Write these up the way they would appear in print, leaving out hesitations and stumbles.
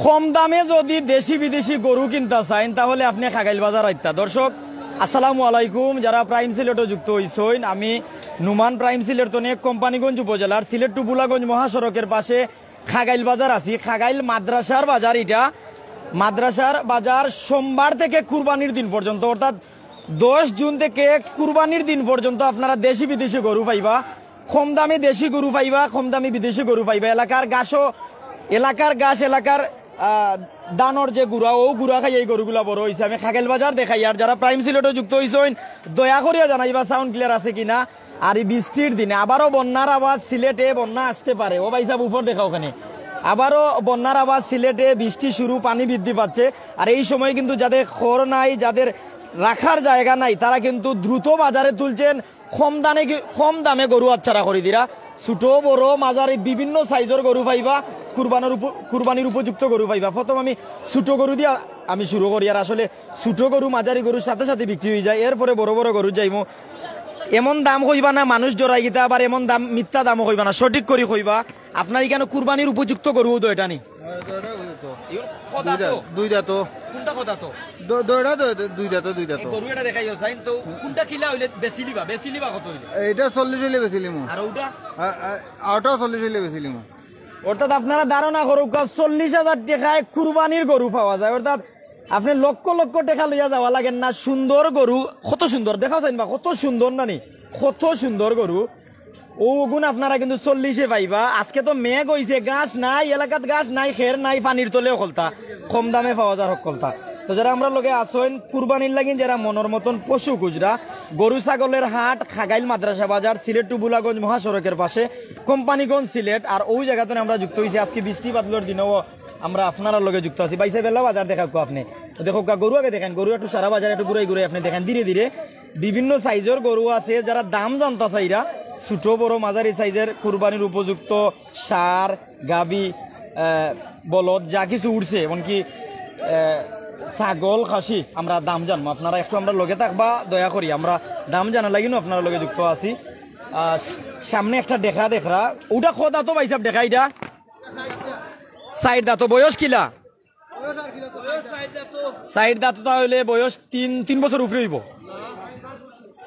কম দামে যদি দেশি বিদেশি গরু কিনতে চান তাহলে আপনি খাগাইল বাজার আইতা। দর্শক আসসালামু আলাইকুম, যারা প্রাইম সিলেটও যুক্ত হইছেন, আমি নুমান প্রাইম সিলেট তনে কোম্পানিগঞ্জ উপজেলার সিলেট টু বুলাগঞ্জ মহাসড়কের পাশে খাগাইল বাজার আছি। খাগাইল মাদ্রাসার বাজার, এটা মাদ্রাসার বাজার সোমবার থেকে কুরবানির দিন পর্যন্ত, অর্থাৎ 10 জুন থেকে কুরবানির দিন পর্যন্ত আপনারা দেশি বিদেশি গরু পাইবা। কম দামে দেশি গরু পাইবা, কম দামে বিদেশি গরু পাইবা। এলাকার ঘাসও, এলাকার ঘাস, এলাকার দানর যে গুড়া, ও গুড়া খাই এই গরুগুলা বড় হয়েছে। আমি খাগেল বাজার দেখাই। আর যারা প্রাইম সিলেটও যুক্ত হয়েছেন দয়া করিয়া জানাইবা সাউন্ড ক্লিয়ার আছে কিনা। আর এই বৃষ্টির দিনে আবারও বন্যার আওয়াজ, সিলেটে বন্যা আসতে পারে। ও ভাই সাহেব উপর দেখা ওখানে আবারও বন্যার আওয়াজ, সিলেটে বৃষ্টি শুরু, পানি বৃদ্ধি পাচ্ছে। আর এই সময় কিন্তু যাদের খড় নাই, যাদের রাখার জায়গা নাই, তারা কিন্তু দ্রুত বাজারে তুলছেন। কম দামে গরু আচ্ছারা করে দিরা। ছোট বড় মাঝারি বিভিন্ন সাইজের গরু পাইবা, কুরবানির উপযুক্ত গরু পাইবা। প্রথম আমি ছোট গরু দিয়ে আমি শুরু করি। আর আসলে ছোট গরু মাঝারি গরুর সাথে সাথে বিক্রি হয়ে যায়, এরপরে বড় বড় গরু যাইমো। এমন দাম কইবা না মানুষ জড়াই গিতা, আবার এমন দাম মিথ্যা দামও কইবা না, সঠিক করে কইবা। আপনার এখানে কুরবানির উপযুক্ত গরু তো এটা নেই? অর্থাৎ আপনারা ধারণা করুক 40,000 টাকায় কুরবানির গরু পাওয়া যায়। অর্থাৎ আপনি লক্ষ লক্ষ টাকা লইয়া যাওয়া লাগেন না। সুন্দর গরু, কত সুন্দর দেখাও চাইবা, কত সুন্দর নানি, কত সুন্দর গরু। ও গুণ আপনারা কিন্তু 40-এ পাইবা। আজকে তো মেঘ হইছে, গাছ নাই, এলাকাত গাছ নাই, খের নাই, পানির তলেও খলতা, কম দামে পাওয়া যায় খলতা। তো যারা আমরা লগে আসেন কুরবানির লাগিন, যারা মনের মতন পশু খুচরা, গরু ছাগলের হাট খাগাইল মাদ্রাসা বাজার, সিলেট টু বুলাগঞ্জ মহাসড়কের পাশে, কোম্পানিগঞ্জ সিলেট। আর ওই জায়গাতে আমরা যুক্ত হয়েছি। আজকে বৃষ্টি বাদলের দিনেও আমরা আপনারা লগে যুক্ত আছি। বাইসে বেলা বাজার দেখাবো আপনি, দেখো গরু আগে দেখেন, গরু একটু সারা বাজার একটু ঘুরে ঘুরে আপনি দেখেন। ধীরে ধীরে বিভিন্ন সাইজের গরু আছে, যারা দাম জানতা চাইরা, ছোট বড় মাঝারি সাইজের কুরবানির উপযুক্ত সার, গাবি, বলদ যা কিছু উঠছে, এমনকি ছাগল, খাসি, আমরা দাম জানবো। আপনারা একটু আমরা লগে থাকবা দয়া করি, আমরা দাম জানা লাগিনো আপনারা লগে যুক্ত আছি। সামনে একটা দেখা ওটা খোদা তো ভাইসাব দেখা, এটা সাইড দাঁত, বয়স কিলা? সাইড দাঁত তাহলে বয়স 3 বছর উপরে হইব,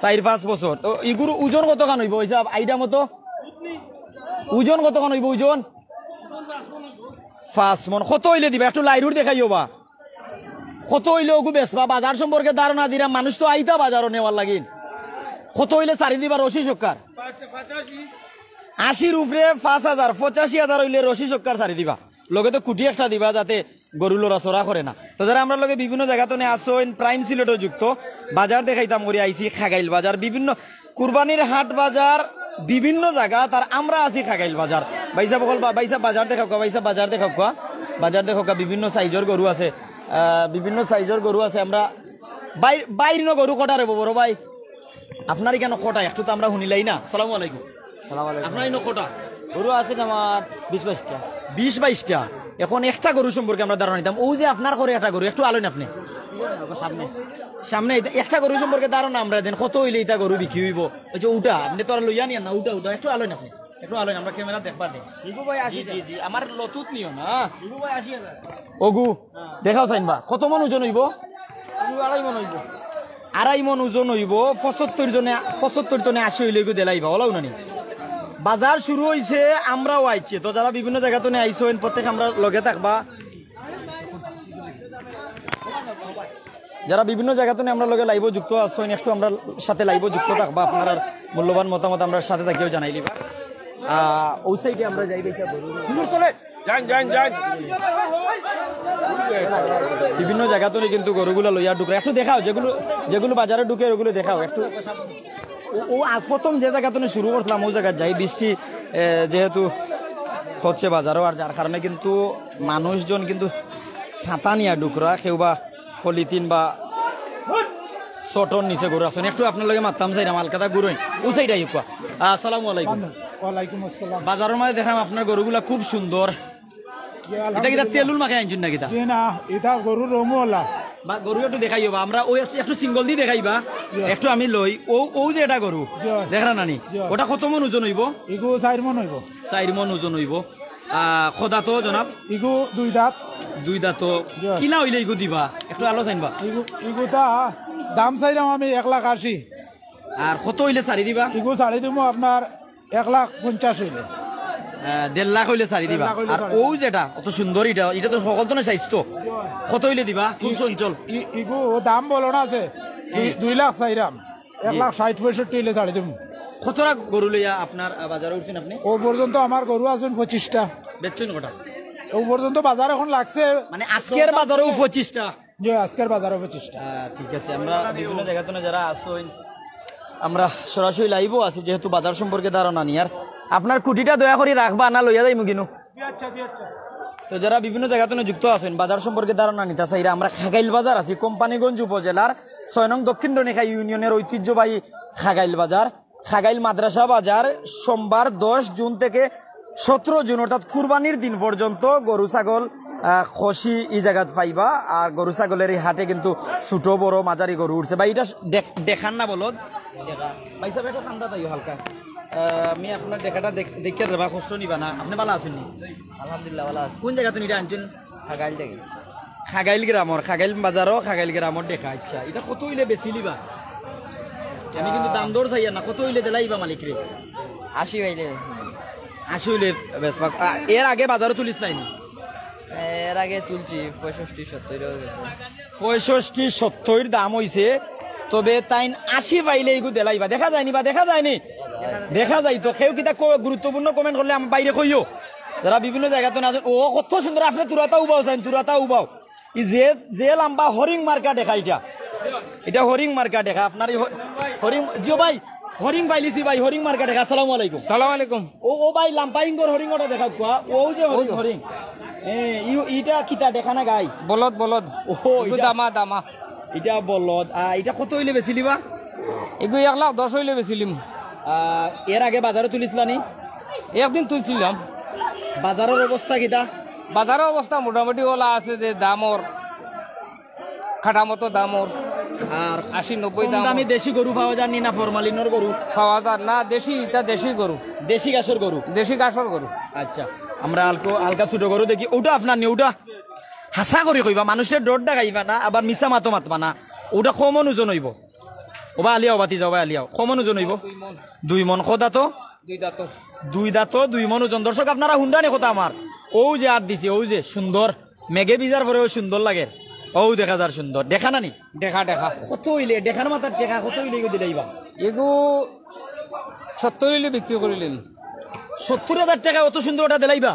4-5 বছর। তো ইগুর ওজন কত খান হইব হিসাব আইডা মতো? ওজন কত খান হইব? ওজন 5 মন। কত হইলে দিবা? একটু লাইরুর দেখাইও বা কত হইলে ওগু বেসবা। বাজার সম্পর্কে ধারণা দিরা, মানুষ তো আইতা বাজারও নেওয়ার লাগিন। কত হইলে সারি দিবা? রশি সক্কার 80 উপরে 5,000, 85,000 হইলে রশি সক্কার সারি দিবা। লগে তো কুটি একটা দিবা যাতে গরু লড়া চড়া করে না। তো যারা আমরা লগে বিভিন্ন জায়গাতে আসেন, প্রাইম সিলেটও যুক্ত, বাজার দেখাইতাম করে আইছি খাগাইল বাজার, বিভিন্ন কুরবানির হাট বাজার, বিভিন্ন জায়গা। তার আমরা আছি খাগাইল বাজার। বাইসা বকল বাইসা বাজার দেখাও, বাইসা বাজার দেখাও, বাজার দেখো। বিভিন্ন সাইজের গরু আছে, বিভিন্ন সাইজের গরু আছে। আমরা বাইর গরু কটা রে বড় ভাই? আপনার কেন কটা? একটু তো আমরা শুনিলাই না। সালামু আলাইকুম। আপনার কটা গরু আছে? আমার 20-22টা। 20-22টা। এখন একটা গরু সম্পর্কে আমরা ধারণা নিতাম। ও যে আপনার করে একটা গরু, একটু আলোন আপনি সামনে একটা গরু সম্পর্কে ধারণা আমরা দেন। কত হইলে এটা গরু বিক্রি হইব? ওই যে উটা আপনি তো আর লইয়া নিয়েন না, উটা একটু আলোন আপনি, একটু আলোন, আমরা ক্যামেরা দেখবার দেন। জি আমার লতুত নিও না। ওগু দেখাও চাইনবা কত মন ওজন হইব? 2.5 মন হইব। 2.5 মন ওজন হইব। 75 টনে 80 হইলে দেলাইবা ওলাও নানি। বাজার শুরু হয়েছে, আমরাও আইছি। তো যারা বিভিন্ন জায়গাতে আইসেন প্রত্যেক আমরা লগে থাকবা, যারা বিভিন্ন জায়গাতে আমরা লগে লাইভ যুক্ত আসেন, একটু আমরা সাথে লাইভ যুক্ত থাকবা। আপনার মূল্যবান মতামত আমরা সাথে থাকিও জানাই দিবা। ওই সাইডে আমরা যাই বিভিন্ন জায়গাতে কিন্তু গরুগুলো লইয়া ঢুকে। একটু দেখাও যেগুলো বাজারে ঢুকে ওগুলো দেখাও একটু। ও প্রথম যে জায়গাতে শুরু করলাম ওই জায়গায় যাই। বৃষ্টি যেহেতু হচ্ছে বাজারও, আর যার কারণে কিন্তু মানুষজন কিন্তু ছাতা নিয়ে ঢুকরা, কেউ বা পলিথিন বা চটন নিচে গরু আসেন। একটু আপনার লগে মারতাম চাই না, মালকাতা গরু ও সাইডে কোয়া। আসসালামু আলাইকুম। ওয়ালাইকুম আসসালাম। বাজারের মধ্যে দেখলাম আপনার গরুগুলা খুব সুন্দর। এটা কিটা তেলুল মাখাই আনছেন না কিটা? না, এটা গরু রমুলা। বা গরু একটু দেখাইও বা আমরা ওই একটু সিঙ্গল দিয়ে দেখাইবা একটু। আমি লই ও যে এটা গরু দেখা নানি, ওটা কত মন ওজন হইব? এগো 4 মন হইব। 4 মন ওজন হইব। খোদা তো জনাব ইগু দুই দাঁত দুই দাঁত জি। কিলা হইলে ইগু দিবা একটু আলো চাইবা ইগুটা দাম চাইলাম আমি 1,80,000। আর কত হইলে সারি দিবা ইগু ছাড়ি দিব আপনার 1,50,000 হইলে। 1.5 লাখ হইলে সারি দিবা 1.5 লাখ হইলে আর সারি ও যেটা অত সুন্দর এটা তো সকল তো স্বাস্থ্য কত হইলে দিবা কোন চঞ্চল ইগু দাম বলো না আছে 2 লাখ চাইলাম 1,60,65 হইলে ছাড়ি দিব। কতটা গরু লইয়া আপনার বাজারে উঠছেন আপনি ও পর্যন্ত আমার গরু আছেন 25টা। বেচছেন কটা ও পর্যন্ত বাজার এখন লাগছে মানে আজকের বাজারেও 25টা যে আজকের বাজারে 25টা। ঠিক আছে আমরা বিভিন্ন জায়গাতে যারা আসুন আমরা সরাসরি লাইভও আছি যেহেতু বাজার সম্পর্কে ধারণা নি আর আপনার কুটিটা দয়া করে রাখবা না লইয়া যাই মুগিনু তো যারা বিভিন্ন জায়গাতে যুক্ত আছেন বাজার সম্পর্কে ধারণা নিতে চাইরা আমরা খাগাইল বাজার আছি কোম্পানিগঞ্জ উপজেলার 6 নং দক্ষিণ রনিখা ইউনিয়নের ঐতিহ্যবাহী খাগাইল বাজার খাগাইল মাদ্রাসা বাজার সোমবার 10 জুন থেকে 17 জুন অর্থাৎ কুরবানির দিন পর্যন্ত গরু ছাগল খসি এই জায়গাত পাইবা আর গরু ছাগলের এই হাটে কিন্তু ছোট বড় মাঝারি গরু উঠছে বা এটা দেখান না বলদ ভাইসা বেটা ঠান্ডা তাই হালকা আমি আপনার দেখাটা দেখিয়ে দেবা কষ্ট নিবা না আপনি ভালো আছেন নি আলহামদুলিল্লাহ ভালো আছি কোন জায়গাতে এটা আনছেন খাগাইল থেকে খাগাইল গ্রামর খাগাইল বাজারও খাগাইল গ্রামর দেখা আচ্ছা এটা কত হইলে বেশি লিবা আমি কিন্তু দাম দর চাই না কত হইলে দিলাইবা মালিক রে 80 পাইলে 80 হইলে বেসবা এর আগে বাজারে তুলিস নাই নি এর আগে তুলছি 65 70 হয়ে গেছে 65 70 দাম হইছে তবে তাই 80 পাইলে এগু দিলাইবা দেখা যায়নি বা দেখা যায়নি দেখা যায় তো কেউ কিতা গুরুত্বপূর্ণ কমেন্ট করলে আমি বাইরে কইও যারা বিভিন্ন জায়গাতে না ও কত সুন্দর আপনি তুরাতা উবাও চাইন তুরাতা উবাও ই যে লম্বা হরিং মার্কা দেখা এটা হরিং মার্কা দেখা আপনার হরিং জিও ভাই হরিং পাইলিছি ভাই হরিং মার্কা দেখা আসসালামু আলাইকুম সালাম আলাইকুম ও ভাই লাম্পাইঙ্গর হরিং ওটা দেখা কোয়া ও যে হরিং ইটা কিতা দেখা না গাই বলদ বলদ ও এগু দামা দামা এটা বলদ এটা কত হইলে বেশি লিবা এগু 1,10,000 হইলে বেচিলিম এর আগে বাজারে তুলিসলানি একদিন তুলছিলাম বাজারের অবস্থা কিতা বাজারের অবস্থা মোটামুটি ওলা আছে যে দামর খাটা মতো দামর আর 80-90 দাম দামি দেশি গরু পাওয়া যায়নি না ফরমালিনের গরু খাওয়া দাওয়া না দেশি এটা দেশি গরু দেশি গাছের গরু দেশি গাছর গরু আচ্ছা আমরা হালকা ছোট গরু দেখি ওটা আপনার নি ওটা হাসা করে কইবা মানুষের ডর ডাকাইবা না আবার মিছা মাতো মাতবা না ওটা কমন ওজন হইব ওবা আলিয়াও বাতি যাও আলিয়াও কমন ওজন হইব 2 মন খোদা তো 2 দাঁত 2 মন ওজন দর্শক আপনারা হুন্ডা নে কথা আমার ও যে আর দিছে ও যে সুন্দর মেঘে বিজার পরেও সুন্দর লাগে ও দেখা যার সুন্দর দেখা না নি দেখা দেখা কত হইলে দেখার মাথার টেকা কত হইলে দিলাইবা এগু 70 হইলে বিক্রি করিলেন 70,000 টাকা অত সুন্দর ওটা দিলাইবা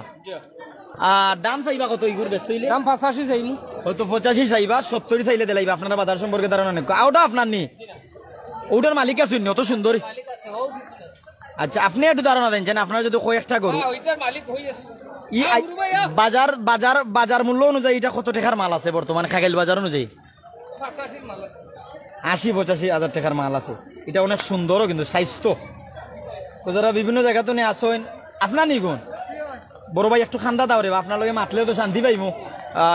আর দাম চাইবা কত ইগুর ব্যস্ত হইলে দাম 85 চাইনি হয়তো 85 চাইবা 70 চাইলে দিলাইবা আপনারা বাজার সম্পর্কে ধারণা নেই ওটা আপনার নি ওটার মালিক আছেন অত সুন্দর আচ্ছা আপনি একটু ধারণা দেন জানেন আপনার যদি কয়েকটা গরু বাজার মূল্য অনুযায়ী এটা কত টাকার মাল আছে বর্তমানে খাগাইল বাজার অনুযায়ী 80-85,000 টাকার মাল আছে এটা অনেক সুন্দরও কিন্তু স্বাস্থ্য তো যারা বিভিন্ন জায়গাতে নিয়ে আসেন আপনার নিগুন বড় ভাই একটু খান্দা দাও রে আপনার লগে মাতলেও তো শান্তি পাইমু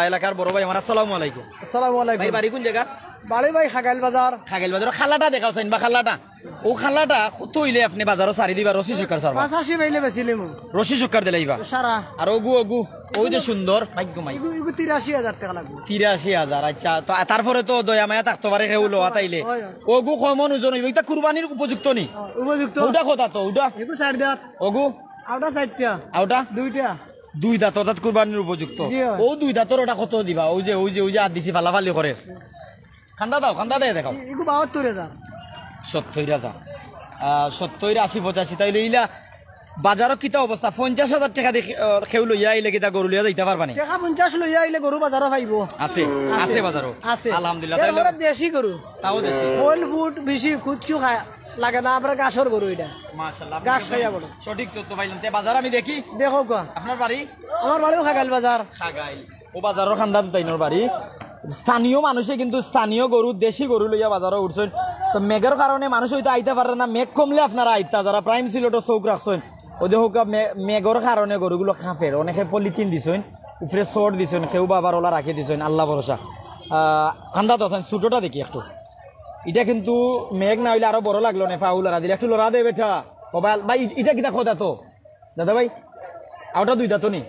এলাকার বড় ভাই আমার আসসালামু আলাইকুম আসসালামু আলাইকুম ভাই বাড়ি কোন জায়গা বাড়ি ভাই খাগাইল বাজার খাগাইল বাজার খালাটা দেখাও চাইন বা খালাটা ও খালাটা কত হইলে আপনি বাজারও সারি দিবা রশি সরকার সারবা 85 পাইলে বেচিলিম রশি সরকার দিলাইবা সারা আর ওগু ওই যে সুন্দর ভাগ্য মাই ইগু 83,000 টাকা লাগবে 83,000 আচ্ছা তো তারপরে তো দয়া মায়া থাকতে পারে কেউ লোয়া তাইলে ওগু কমন ওজন হইব এটা কুরবানির উপযুক্ত নি উপযুক্ত ওটা কথা তো ওটা ইগু 4 দাঁত ওগু আউটা 4টা আউটা দুইটা 2 দাঁত অর্থাৎ কুরবানির উপযুক্ত জি হয়। ও 2 দাঁতর ওটা কত দিবা ওই যে আর দিছি ফালাফালি করে খান্দা দেয় দেখাও ইগু 72,000 70,000 70 80 85 তাইলে ইলা বাজারত কিতা অবস্থা 50,000 টাকা দেখে খেউ লইয়া আইলে কিতা গরু লইয়া যাইতে পারবানি টাকা 50 লইয়া আইলে গরু বাজারে পাইবো আছে বাজারও আছে আলহামদুলিল্লাহ তাইলে তাইলে দেশি গরু তাও দেশি ফুল ফুট বেশি কুচু খায় লাগে না আমরা গাছর গরু এটা মাশাআল্লাহ গাছ খাইয়া বড় সঠিক তথ্য পাইলেন তে বাজার আমি দেখি দেখো গা আপনার বাড়ি আমার বাড়িও খাগাইল বাজার খাগাইল ও বাজারের খান্দা তাইনোর বাড়ি স্থানীয় মানুষে কিন্তু স্থানীয় গরু দেশি গরু লইয়া বাজারে উঠছেন তো মেঘের কারণে মানুষ হয়তো আইতে পারে না মেঘ কমলে আপনারা আইতা যারা প্রাইম সিলেটও চৌক রাখছেন ও দেখো মেঘর কারণে গরুগুলো খাফের অনেকে পলিথিন দিছেন উপরে শর্ট দিছেন কেউ বাবার ওলা রাখি দিছেন আল্লাহ ভরসা খান্দা তো ছোটটা দেখি একটু এটা কিন্তু মেঘ না হইলে আরো বড় লাগলো না ফাউল লড়া দিলে একটু লড়া দে বেটা ও ভাই এটা কিতা খোদা তো দাদা ভাই ওটা দুই দাঁত নি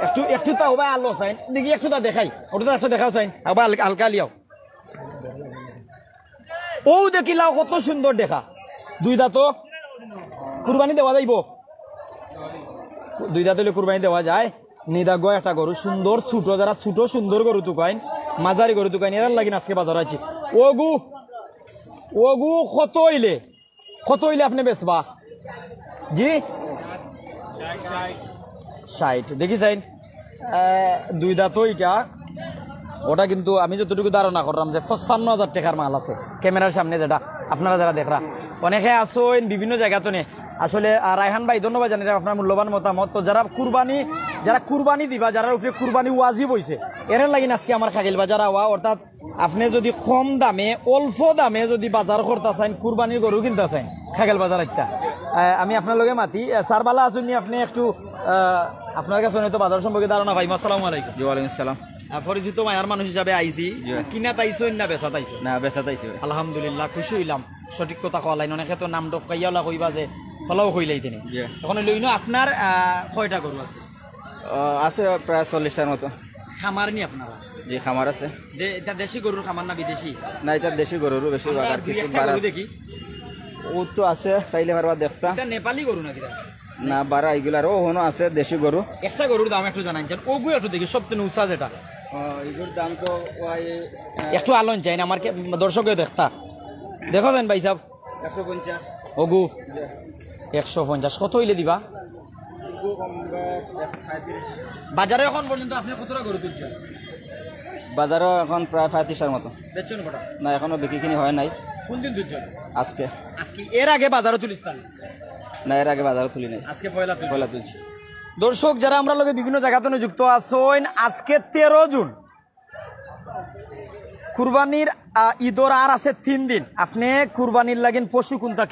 একটু একটু তাও ভাই আলো চাইন দেখি একটু তা দেখাই ওটা তো একটু দেখাও চাইন আবার হালকা লিয়াও ও দেখিলাও কত সুন্দর দেখা দুই দাঁত কুরবানি দেওয়া যাইব দুই দাঁত হলে কুরবানি দেওয়া যায় নিদাগ একটা গরু সুন্দর ছোট যারা ছোট সুন্দর গরু তুকাইন মাঝারি গরু তুকাইন এর লাগিন আজকে বাজার আছে ওগু ওগু কত হইলে আপনি বেচবা জি 60 দেখি চাইন দুই দাঁত এটা ওটা কিন্তু আমি যতটুকু ধারণা করলাম যে 55,000 টাকার মাল আছে ক্যামেরার সামনে যেটা আপনারা যারা দেখরা অনেকে আসেন বিভিন্ন জায়গাতে নে আসলে রায়হান ভাই ধন্যবাদ জানি আপনার মূল্যবান মতামত তো যারা কুরবানি দিবা যারা উপরে কুরবানি ওয়াজিব হইছে এর লাগি আজকে আমার খাগিল বাজার আওয়া অর্থাৎ আপনি যদি কম দামে অল্প দামে যদি বাজার করতে চান কুরবানির গরু কিনতে চান খাগিল বাজার একটা আমি আপনার লগে মাতি স্যার বালা আসুন আপনি একটু আপনার কাছে হয়তো বাজার সম্পর্কে ধারণা পাইম আসসালামু আলাইকুম ওয়ালাইকুম আসসালাম পরিচিত মায়ার মানুষ হিসাবে আইছি কিনা তাইছো না বেচা তাইছো না বেচা তাইছি আলহামদুলিল্লাহ খুশি হইলাম সঠিক কথা কলাইন অনেকে তো নাম ডকাইয়ালা কইবা যে ফলাও হইলাই তিনি এখন লইনো আপনার কয়টা গরু আছে আছে প্রায় 40টার মতো খামার নি আপনারা জি খামার আছে এটা দেশি গরুর খামার না বিদেশি না এটা দেশি গরুরও বেশি আর কিছু বাড়া দেখি ও তো আছে চাইলে মারবা দেখতা এটা নেপালি গরু নাকি না বাড়া এগুলার ও হনো আছে দেশি গরু একটা গরুর দাম একটু জানাইছেন ওগু একটু দেখি সবচেয়ে উঁচা যেটা এগুলোর দাম তো একটু আলোন চাই না আমার দর্শকে দেখতা দেখো দেন ভাই সাহেব 150 ওগু 150 কত হইলে দিবা বাজারে এখন পর্যন্ত আপনি কতটা গরু তুলছেন বাজারও এখন প্রায় 35টার মতো দেখছেন কটা না এখনো বিক্রি কিনি হয় নাই কোন দিন তুলছেন আজকে এর আগে বাজারে তুলিস না এর আগে বাজারও তুলি নাই আজকে পয়লা তুলছি দর্শক যারা আমরা লগে বিভিন্ন জায়গাতে যুক্ত আছেন আজকে 13 জুন কুরবানির ঈদর আর আছে 3 দিন আপনি কুরবানির লাগেন পশু কোনটা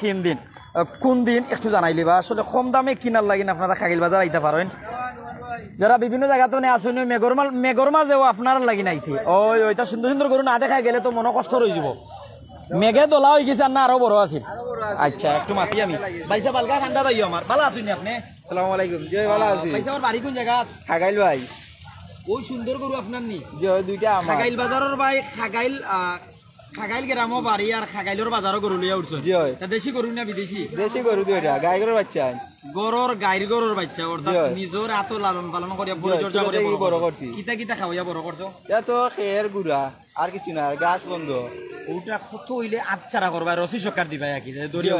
কোন দিন একটু জানাইলিবা আসলে কম দামে কিনার লাগেন আপনারা খাগিল বাজার আইতে পারেন যারা বিভিন্ন জায়গাতে আসেন মেঘর মাঝেও আপনারা লাগি নাইছি ওইটা সুন্দর সুন্দর গরু না দেখা গেলে তো মনে কষ্ট রয়ে যাব মেঘে দোলা হয়ে গেছে আর না আরো বড় আছে আচ্ছা একটু মাতি আমি ভাইসা বালকা ঠান্ডা তাইও আমার ভালো আছেন আপনি আসসালামু আলাইকুম জি ভালো আছি ভাইসা আমার বাড়ি কোন জায়গা খাগাইল ভাই ওই সুন্দর গরু আপনার নি জি ওই দুইটা আমার খাগাইল বাজারের ভাই খাগাইল গ্রামও বাড়ি আর খাগাইলের বাজারও গরু লিয়া উঠছেন জি দেশি গরু না বিদেশি দেশি গরু দুইটা গাই গরুর বাচ্চা গাইর গরুর বাচ্চা অর্থাৎ নিজের এত লালন পালন করিয়া পরিচর্যা করে বড় করছি কিতা খাওয়াইয়া বড় করছো তো খের গুড়া আর কিছু না গাছ বন্ধ ওটা কত হইলে আচ্ছারা করবা রসি সরকার দিবাই আর কি দরিয়া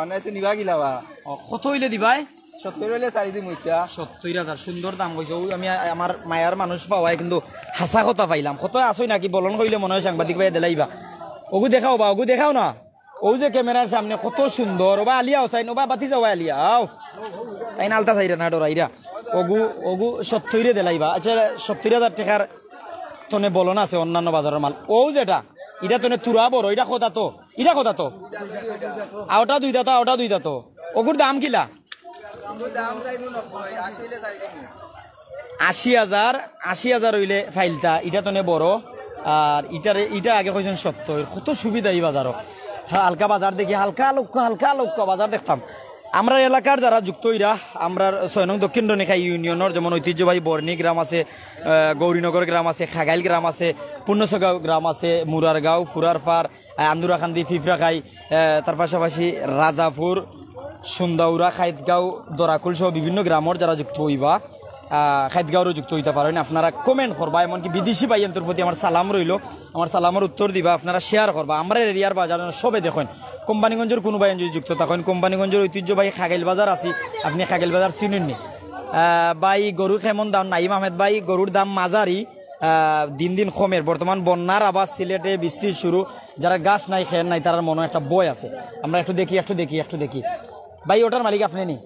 মানে নিবা গিলাবা কত হইলে দিবাই 70 হইলে 4 দিন মুইটা 70,000 সুন্দর দাম কইছো আমি আমার মায়ার মানুষ পাওয়াই কিন্তু হাসা কথা পাইলাম কত আসই নাকি বলন কইলে মনে হয় সাংবাদিক ভাই দেলাইবা ওগু দেখাও না ও যে ক্যামেরার সামনে কত সুন্দর ওবা আলিয়াও চাই নোবা বাতি যাও আলিয়া আও তাই না আলতা চাইরা না ডরাইরা ওগু 70 রে দেলাইবা আচ্ছা 70,000 টাকার তনে বলন আছে অন্যান্য বাজারের মাল ও যেটা এটা তনে তুরা বড় এটা কথা তো আওটা দুই দাঁত ওগুর দাম কিলা 80,000 হইলে ফাইলটা এটা তো বড় আর ইটা আগে কইছেন 70 কত সুবিধা এই বাজারও হালকা বাজার দেখি হালকা লক্ষ্য বাজার দেখতাম আমরা এলাকার যারা যুক্ত ইরা আমরা 6 নং দক্ষিণ রনিখা ইউনিয়নের যেমন ঐতিহ্যবাহী বর্ণি গ্রাম আছে গৌরীনগর গ্রাম আছে খাগাইল গ্রাম আছে পূর্ণসগাঁও গ্রাম আছে মুরারগাঁও ফুরারপাড় আন্দুরাখান্দি ফিফরাখাই তার পাশাপাশি রাজাপুর সুন্দাউরা খাইতগাঁও দরাকুল সহ বিভিন্ন গ্রামের যারা যুক্ত হইবা খাইতগাঁওরও যুক্ত হইতে পারেন আপনারা কমেন্ট করবা এমনকি বিদেশি ভাইয়ের প্রতি আমার সালাম রইল আমার সালামের উত্তর দিবা আপনারা শেয়ার করবা আমরা এরিয়ার বাজার সবে দেখেন কোম্পানিগঞ্জের কোনো ভাই যদি যুক্ত থাকেন কোম্পানিগঞ্জের ঐতিহ্যবাহী খাগেল বাজার আছি আপনি খাগেল বাজার চিনেননি ভাই গরু কেমন দাম নাইম আহমেদ ভাই গরুর দাম মাঝারি দিন কমের বর্তমান বন্যার আবাস সিলেটে বৃষ্টির শুরু যারা গাছ নাই খেয়ার নাই তার মনে একটা বই আছে আমরা একটু দেখি ভাই ওটার মালিক আপনি নি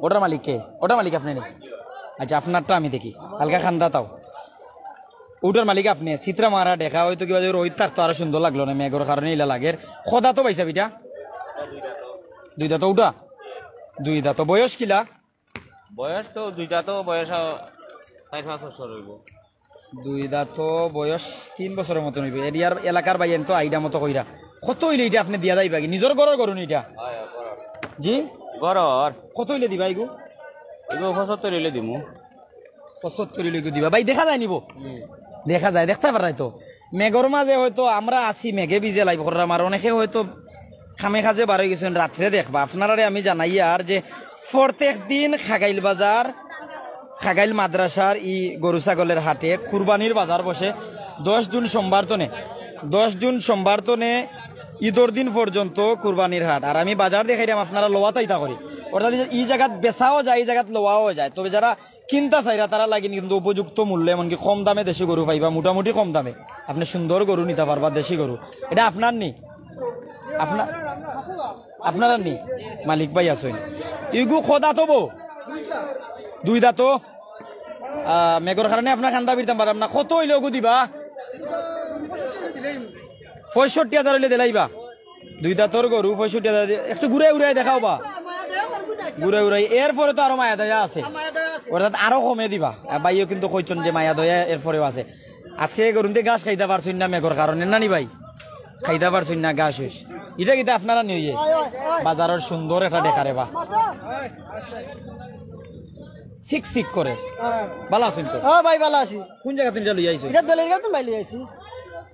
ওটার মালিক কে ওটার মালিক আপনি নি আচ্ছা আপনারটা আমি দেখি হালকা খান্দা তাও ওটার মালিক আপনি চিত্রা মারা দেখা হয়তো কিবা রোহিত থাকতো আরো সুন্দর লাগলো না মেঘর কারণে ইলা লাগের খদা তো পাইছা বিটা দুই দাঁত ওটা দুই দাঁত বয়স কিলা বয়স তো দুইটা তো বয়স 4-5 বছর হইব দুই দাঁত বয়স 3 বছরের মতন হইবে এরিয়ার এলাকার বাইন তো আইডা মতো কইরা কত হইলে এটা আপনি দিয়া যাইবা কি নিজের ঘরের গরু নি এটা জি গরর কত হইলে দিবা এগু এগো 75 হইলে দিমু 75 হইলে দিবা ভাই দেখা যায় নিব দেখা যায় দেখতে পারাই তো মেঘর মাঝে হয়তো আমরা আসি মেঘে ভিজে লাইভ করার আমার অনেকে হয়তো খামে খাজে বার হয়ে গেছেন রাত্রে দেখবা আপনারা আমি জানাই আর যে প্রত্যেক দিন খাগাইল বাজার খাগাইল মাদ্রাসার ই গরু ছাগলের হাটে কুরবানির বাজার বসে 10 জুন সোমবার তনে 10 জুন সোমবার তনে ঈদর দিন পর্যন্ত কুরবানির হাট আর আমি বাজার দেখাইলাম আপনারা লোয়া তাইতা করি অর্থাৎ এই জায়গাত বেচাও যায় এই জায়গাত লোয়াও যায় তবে যারা কিনতা চাইরা তারা লাগে কিন্তু উপযুক্ত মূল্যে এমনকি কম দামে দেশি গরু পাইবা মোটামুটি কম দামে আপনি সুন্দর গরু নিতে পারবা দেশি গরু এটা আপনার নি আপনার আপনারা নি মালিক ভাই আসেন ইগু খোদা তো বো দুই দাঁতো মেঘর কারণে আপনার খান্দা বিরতাম পারলাম না কত হইলে ওগু দিবা 65,000 হইলে দিলাইবা দুই দাঁতর গরু 65,000 একটু ঘুরে উড়াই দেখাও বা ঘুরে উড়াই এরপরে তো আরো মায়া দয়া আছে অর্থাৎ আরো কমে দিবা ভাইও কিন্তু কইছেন যে মায়া দয়া এরপরেও আছে আজকে গরুতে ঘাস খাইতে পারছেন না মেঘর কারণে নানি ভাই খাইতে পারছেন না ঘাস হইস এটা কিন্তু আপনারা নিয়ে বাজারের সুন্দর একটা দেখারে বা সিক সিক করে ভালো আছেন তো ভাই ভালো আছি কোন জায়গা থেকে লই আইছো এটা দলের গাঁও তো ভাই লই আছি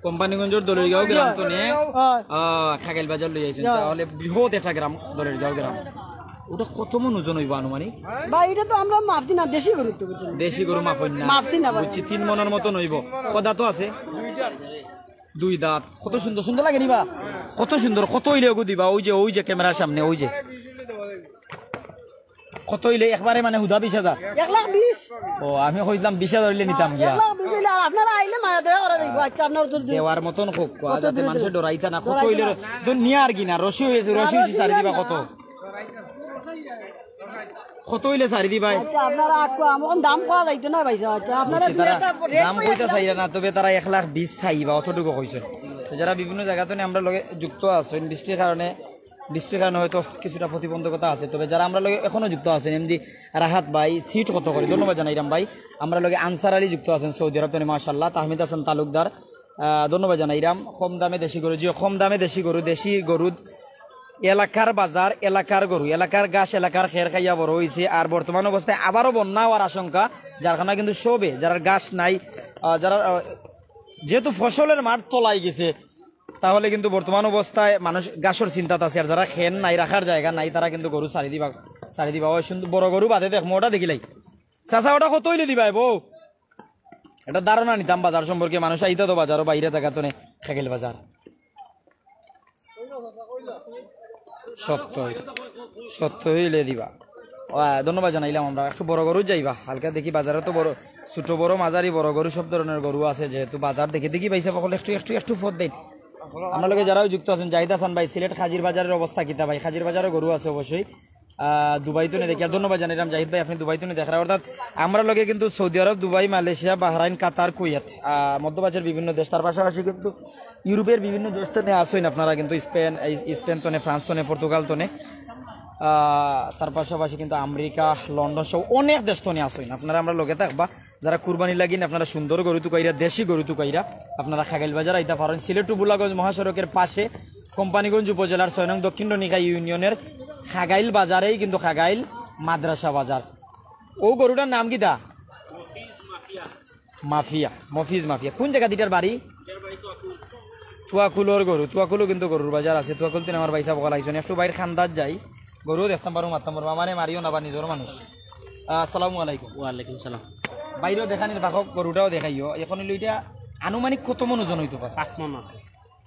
কোম্পানিগঞ্জের দলেরগাঁও গ্রাম তো নে খাগাইল বাজার লই আইছেন তাহলে বৃহৎ একটা গ্রাম দলেরগাঁও গ্রাম ওটা কত মন ওজন হইব আনুমানিক ভাই এটা তো আমরা মাফতি না দেশি গরু তো বুঝছেন দেশি গরু মাফন না মাফতি না ভাই বুঝছি 3 মনের মতন হইব কদা তো আছে দুই দাঁত কত সুন্দর সুন্দর লাগে নিবা কত সুন্দর কত হইলে ওগো দিবা ওই যে ক্যামেরার সামনে ওই যে কত হইলে একবারে মানে হুদা 20,000 1,20,000 ও আমি কইলাম 20,000 হইলে নিতাম গিয়া 1,20,000 হইলে আর আপনারা আইলে মায়া দয়া করা যাইব আচ্ছা আপনার তো দেওয়ার মতন হোক যাতে মানুষে ডরাইতা না কত হইলে তো নিয়া আর কি না রশি হইছে সারি দিবা কত হইলে সারি দিবা আচ্ছা আপনারা আমন দাম করা যাইতো না ভাই আচ্ছা আপনারা দাম কইতা চাইরা না তবে তারা 1,20,000 চাইবা অতটুকু কইছেন যারা বিভিন্ন জায়গাতে আমরা লগে যুক্ত আছেন বৃষ্টির কারণে হয়তো কিছুটা প্রতিবন্ধকতা আছে তবে যারা আমরা লগে এখনো যুক্ত আছেন এমনি রাহাত ভাই সিট কত করে ধন্যবাদ জানাইরাম ভাই আমরা লগে আনসার আলী যুক্ত আছেন সৌদি আরব থেকে মাশাআল্লাহ তাহমিদ হাসান তালুকদার ধন্যবাদ জানাইরাম কম দামে দেশি গরু জিও কম দামে দেশি গরু এলাকার বাজার এলাকার গরু এলাকার গাছ এলাকার খের খাইয়া বড় হয়েছে আর বর্তমান অবস্থায় আবারও বন্যা হওয়ার আশঙ্কা যার কারণে কিন্তু সবে যারা গাছ নাই যারা যেহেতু ফসলের মাঠ তলাই গেছে তাহলে কিন্তু বর্তমান অবস্থায় মানুষ গাছের চিন্তাত আছে আর যারা খেন নাই রাখার জায়গা নাই তারা কিন্তু গরু সারি দিবা ওই সুন্দর বড় গরু বাদে দেখ ওটা দেখিলাই চাচা ওটা কত হইলে দিবাই বউ এটা ধারণা নিতাম বাজার সম্পর্কে মানুষ আইতা তো বাজারও বাইরে জায়গা তো খেকেল বাজার সত্য হইলে দিবা ধন্যবাদ জানাইলাম আমরা একটু বড় গরু যাইবা হালকা দেখি বাজারে তো বড় ছোট বড় মাঝারি বড় গরু সব ধরনের গরু আছে যেহেতু বাজার দেখি পাইছে সকলে একটু ফোট দেন আমরা লগে যারাও যুক্ত আছেন জাহিদ হাসান ভাই সিলেট খাজির বাজারের অবস্থা কিতা ভাই খাজির বাজারে গরু আছে অবশ্যই দুবাই তো দেখি আর ধন্যবাদ জানাইলাম জাহিদ ভাই আপনি দুবাই তো দেখার অর্থাৎ আমরা লগে কিন্তু Saudi Arab Dubai Malaysia Bahrain Qatar Kuwait মধ্যপ্রাচ্যের বিভিন্ন দেশ তার পাশাপাশি কিন্তু ইউরোপের বিভিন্ন দেশ তো আসেন আপনারা কিন্তু স্পেন তো ফ্রান্স তো পর্তুগাল তো তার পাশাপাশি কিন্তু আমেরিকা লন্ডন সহ অনেক দেশ তো আসেন আপনারা আমরা লগে থাকবা যারা কুরবানি লাগিন আপনারা সুন্দর গরু তুকাইরা দেশি গরু তুকাইরা আপনারা খাগাইল বাজার আইতা পারেন সিলেট টু বুলাগঞ্জ মহাসড়কের পাশে কোম্পানিগঞ্জ উপজেলার 6 নং দক্ষিণ রনিকা ইউনিয়নের খাগাইল বাজারেই কিন্তু খাগাইল মাদ্রাসা বাজার ও গরুটার নাম কি দা মফিজ মাফিয়া কোন জায়গা দিটার বাড়ি তুয়াকুলোর গরু তুয়াকুলো কিন্তু গরুর বাজার আছে তুয়াকুল তিন আমার বাইসা বলা আইসন একটু বাইরে খান্দার যাই গরু দেখতাম পারো মারতাম পারবো আমারে মারিও না বা নিজের মানুষ আসসালামু আলাইকুম ওয়ালাইকুম সালাম বাইরেও দেখানির পাখক গরুটাও দেখাইও এখন হইলো এটা আনুমানিক কত মন ওজন হইতে পারে 5 মন আছে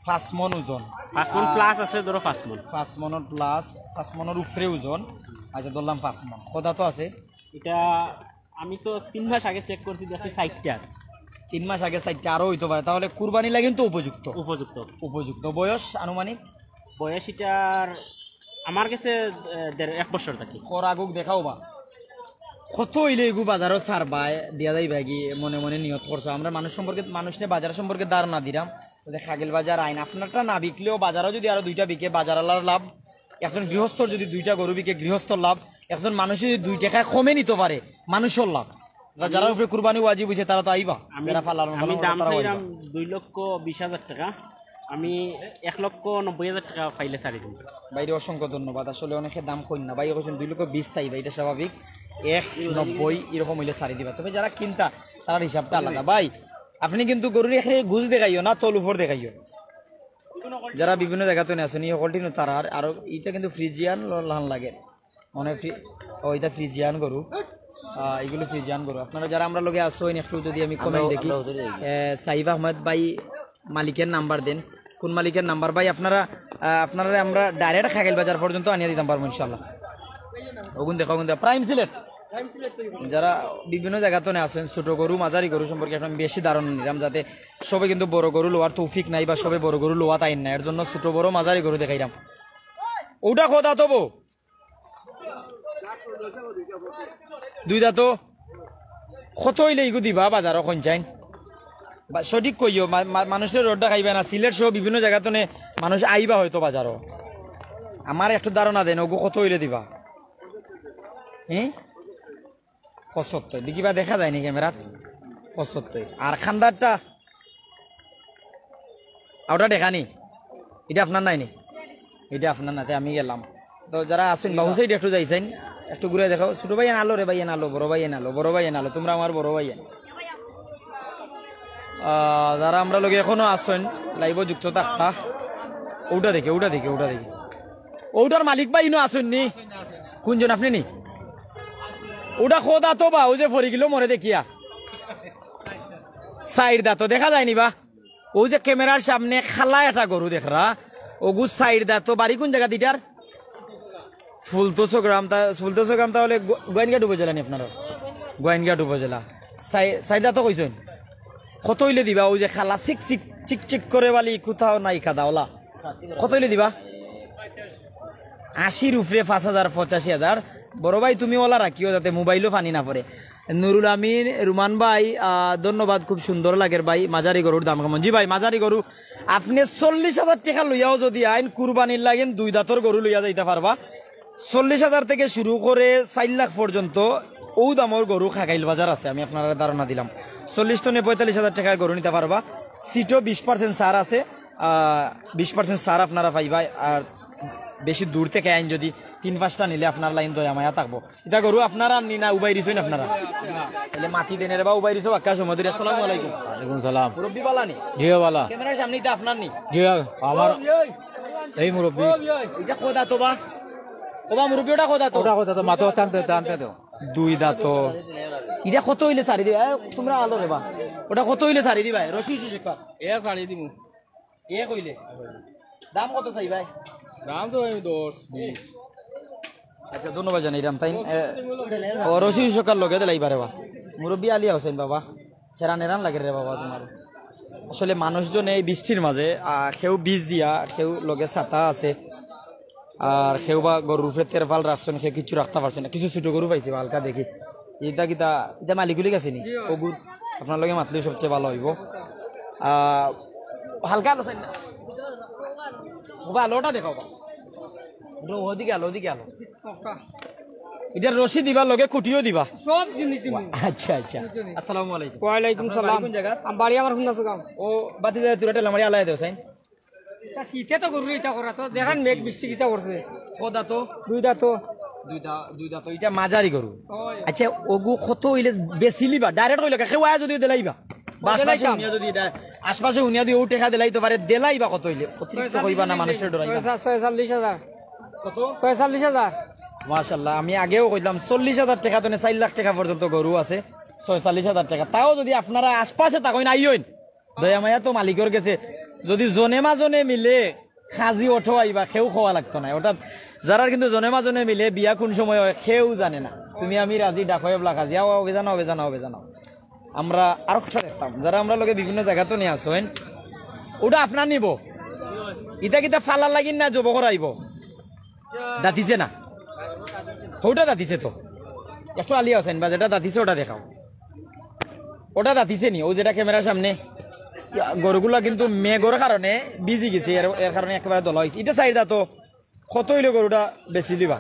5 মন ওজন 5 মন প্লাস আছে ধরো 5 মন 5 মনের প্লাস 5 মনের উপরে ওজন আচ্ছা ধরলাম 5 মন কদা তো আছে এটা আমি তো 3 মাস আগে চেক করছি দেখি 60টা 3 মাস আগে 60টা আরো হইতে পারে তাহলে কুরবানি লাগে কিন্তু উপযুক্ত বয়স আনুমানিক বয়স এটার আমার কাছে 1 বছর থাকে কর আগুক দেখাও বা কত হইলে এগু বাজারও ছাড় বাই দিয়া যাই ভাগি মনে মনে নিয়ত করছো আমরা মানুষকে বাজার সম্পর্কে ধারণা দিলাম খাগেল বাজার আইন আপনারটা না বিকলেও বাজারও যদি আরো 2টা বিকে বাজার আলার লাভ একজন গৃহস্থর যদি 2টা গরু বিকে গৃহস্থর লাভ একজন মানুষ যদি 2 টাকা কমে নিতে পারে মানুষের লাভ যারা উপরে কুরবানি ওয়াজিব হইছে তারা তো আইবা আমি দাম চাইলাম 2,20,000 টাকা আমি 1,90,000 টাকা পাইলে ছাড়ি দিম। বাইরে অসংখ্য ধন্যবাদ। আসলে অনেকে দাম কই না, ভাই কৈছেন 2,20,000 চাইবা, এটা স্বাভাবিক। 1,90,000 এরকম হইলে ছাড়ি দিবা। তবে যারা কিনতা তার হিসাবটা আলাদা। ভাই আপনি কিন্তু গরুর এখানে গুজ দেখাইও না, তল উপর দেখাইও। যারা বিভিন্ন জায়গাতে নিয়ে আসেন সকলটি তারা আর এটা কিন্তু ফ্রিজিয়ান লান লাগে মনে এটা ফ্রিজিয়ান গরু, এগুলো ফ্রিজিয়ান গরু। আপনারা যারা আমরা লগে আসেন একটু যদি আমি কমেন্ট দেখি, সাইফ আহমেদ ভাই মালিকের নাম্বার দেন, কোন মালিকের নাম্বার ভাই? আপনারা আমরা ডাইরেক্ট খাগেল বাজার পর্যন্ত আনিয়ে দিতাম পারবো ইনশাল্লাহ। ওগুন দেখা প্রাইম সিলেট। যারা বিভিন্ন জায়গাতে আছেন ছোট গরু মাঝারি গরু সম্পর্কে এখন বেশি ধারণা নিলাম, যাতে সবে কিন্তু বড় গরু লোয়ার তৌফিক নাই বা সবে বড় গরু লোয়া তাই না, এর জন্য ছোট বড় মাঝারি গরু দেখাইলাম। ওটা খোদা তো দুই দাঁত কত হইলে ইগু দিবা বাজার এখন চাইন সঠিক কইও, মানুষের রোডটা খাইবে না। সিলেট সহ বিভিন্ন জায়গাতে মানুষ আইবা হয়তো বাজারও। আমার একটু ধারণা দেন ওগু কত হইলে দিবা? 75 দেখিবা, দেখা যায়নি ক্যামেরাত? 75। আর খান্দারটা ওটা দেখানি, এটা আপনার নাইনি? এটা আপনার নাতে আমি গেলাম। তো যারা আসেন বাবু সাইড একটু যাইছেন একটু ঘুরে দেখাও। ছোট ভাই এনালো রে ভাই এনালো, বড় ভাই এনালো, বড় ভাই এনালো, তোমরা আমার বড় ভাই। যারা আমরা লোক এখনো আসেন লাইভ যুক্ত থাকতা। ওটা দেখে ওটার মালিক ভাই ইনো আসেন নি? কোনজন আপনি নি? ওটা খোদা তো বা ও যে ফরি গেল মরে দেখিয়া সাইড দাঁত দেখা যায়নি বা? ও যে ক্যামেরার সামনে খালা একটা গরু দেখরা ওগু সাইড দাঁত বাড়ি কোন জায়গা দিটার? ফুলতোষো গ্রাম। তাহলে গোয়াইনঘাট উপজেলা নি আপনার? গোয়াইনঘাট উপজেলা। সাইড দাঁত কইছেন কত হইলে দিবা? ওই যে খালা চিক করে বালি কোথাও নাই কাদা ওলা, কত হইলে দিবা? 80 উপরে 5,000 85,000। বড় ভাই তুমি ওলা রাখিও যাতে মোবাইলও পানি না পড়ে। নুরুল আমিন রুমান ভাই ধন্যবাদ, খুব সুন্দর লাগে ভাই। মাঝারি গরুর দাম কেমন? জি ভাই মাঝারি গরু আপনি 40,000 টাকা লইয়াও যদি আইন কুরবানির লাগেন 2 দাঁতর গরু লইয়া যাইতে পারবা। 40,000 থেকে শুরু করে 4 লাখ পর্যন্ত ও দামর গরু খাগাইল বাজার আছে। আমি আপনারা ধারণা দিলাম 40 টনে 45,000 টাকার গরু নিতে পারবা। সিটও 20% সার আছে, 20% সার আপনারা পাইবা। আর বেশি দূর থেকে আইন যদি 3-5টা নিলে আপনার লাইন দয়া মায়া থাকবো। এটা গরু আপনারা নি না উবাই দিছেন আপনারা? তাহলে মাটি দেনের বা উবাই দিছো আকাশ মধুর। আসসালামু আলাইকুম। ওয়ালাইকুম সালাম। মুরব্বি বালা নি? জিও বালা। ক্যামেরার সামনে এটা আপনার নি? জি আমার এই মুরব্বি। এটা খোদা তো বা? ওবা মুরব্বি ওটা খোদা তো? ওটা কথা তো মাথা টানতে দাও। 2 দাঁত। এটা কত হইলে ছাড়ি দিবা? তোমরা আলো রেবা। ওটা কত হইলে ছাড়ি দিবা? রশি শেখা ছাড়ি দিমু। কইলে দাম কত চাই ভাই? দাম তো 10-20। আচ্ছা ধন্যবাদ জানাইলাম তাই। রশি সকাল লগে দিলাই পারে বা মুরব্বী আলিয়া হোসেন বাবা হেরান লাগে রে বাবা তোমার। আসলে মানুষজন এই বৃষ্টির মাঝে কেউ বীজ দিয়া, কেউ লগে ছাতা আছে, আর কেউ বা গরুর উপরে তেরপাল রাখছেন, কেউ কিছু রাখতে পারছেন না। কিছু ছোট গরু পাইছে হালকা দেখি। এটা মালিকুলি গেছে নি? ওগুর আপনার লগে মাতলে সবচেয়ে ভালো হইব। হালকা আলোচেন না আলোটা দেখাও ওদিকে আলো এটা রশি দিবা লগে কুটিও দিবা সব জিনিস দিব। আচ্ছা আসসালামু আলাইকুম। ওয়ালাইকুম সালাম। কোন জায়গা? বাড়ি আমার হুন্দাস গাঁও। ও বাতি যায় তুরাটা লামারি আলাই দেও সাইন। তা শীতে তো গরু এটা করা তো দেখেন মেঘ বৃষ্টি কিটা করছে। কদা তো 2 দাঁত। 2 দাঁত এটা মাঝারি গরু। আচ্ছা ওগু কত হইলে বেচিলিবা? ডাইরেক্ট কইলে কেউ আয় যদি দেলাইবা আশপাশে উনিয়া যদি আশপাশে উনিয়া দিয়ে টেকা দেলাইতে পারে দেলাইবা কত হইলে? অতিরিক্ত কইবা না, মানুষের ডরাইবা। 46,000। কত? 46,000। মাশাআল্লাহ আমি আগেও কইলাম 40,000 টাকা তো 4 লাখ টাকা পর্যন্ত গরু আছে। 46,000 টাকা তাও যদি আপনারা আশপাশে তাকইন আইয়ইন দয়া মায়া তো মালিকের গেছে। যদি জনে মাজনে মিলে খাজি ওঠো আইবা কেউ খাওয়া লাগতো না। ওটা যারা কিন্তু জনে মাজনে মিলে বিয়া কোন সময় হয় কেউ জানে না। তুমি আমি রাজি ডাকয় বলা খাজি হবে জানাও। আমরা আরো কথা দেখতাম যারা আমরা লোকে বিভিন্ন জায়গাতে নিয়ে আসেন ওটা আপনার নিব। ইটা ফালার লাগিন না জব করাইব? দাঁতিছে না? ওটা দাঁতিছে তো একটু আলিয়া হোসেন বা যেটা দাঁতিছে ওটা দেখাও। ওটা দাঁতিছে নি? ও যেটা ক্যামেরার সামনে গরুগুলা কিন্তু মেঘর কারণে বিজি গেছে, এর কারণে একেবারে দলা হয়েছে। এটা চাই তো কত হইলে গরুটা বেশি দিবা?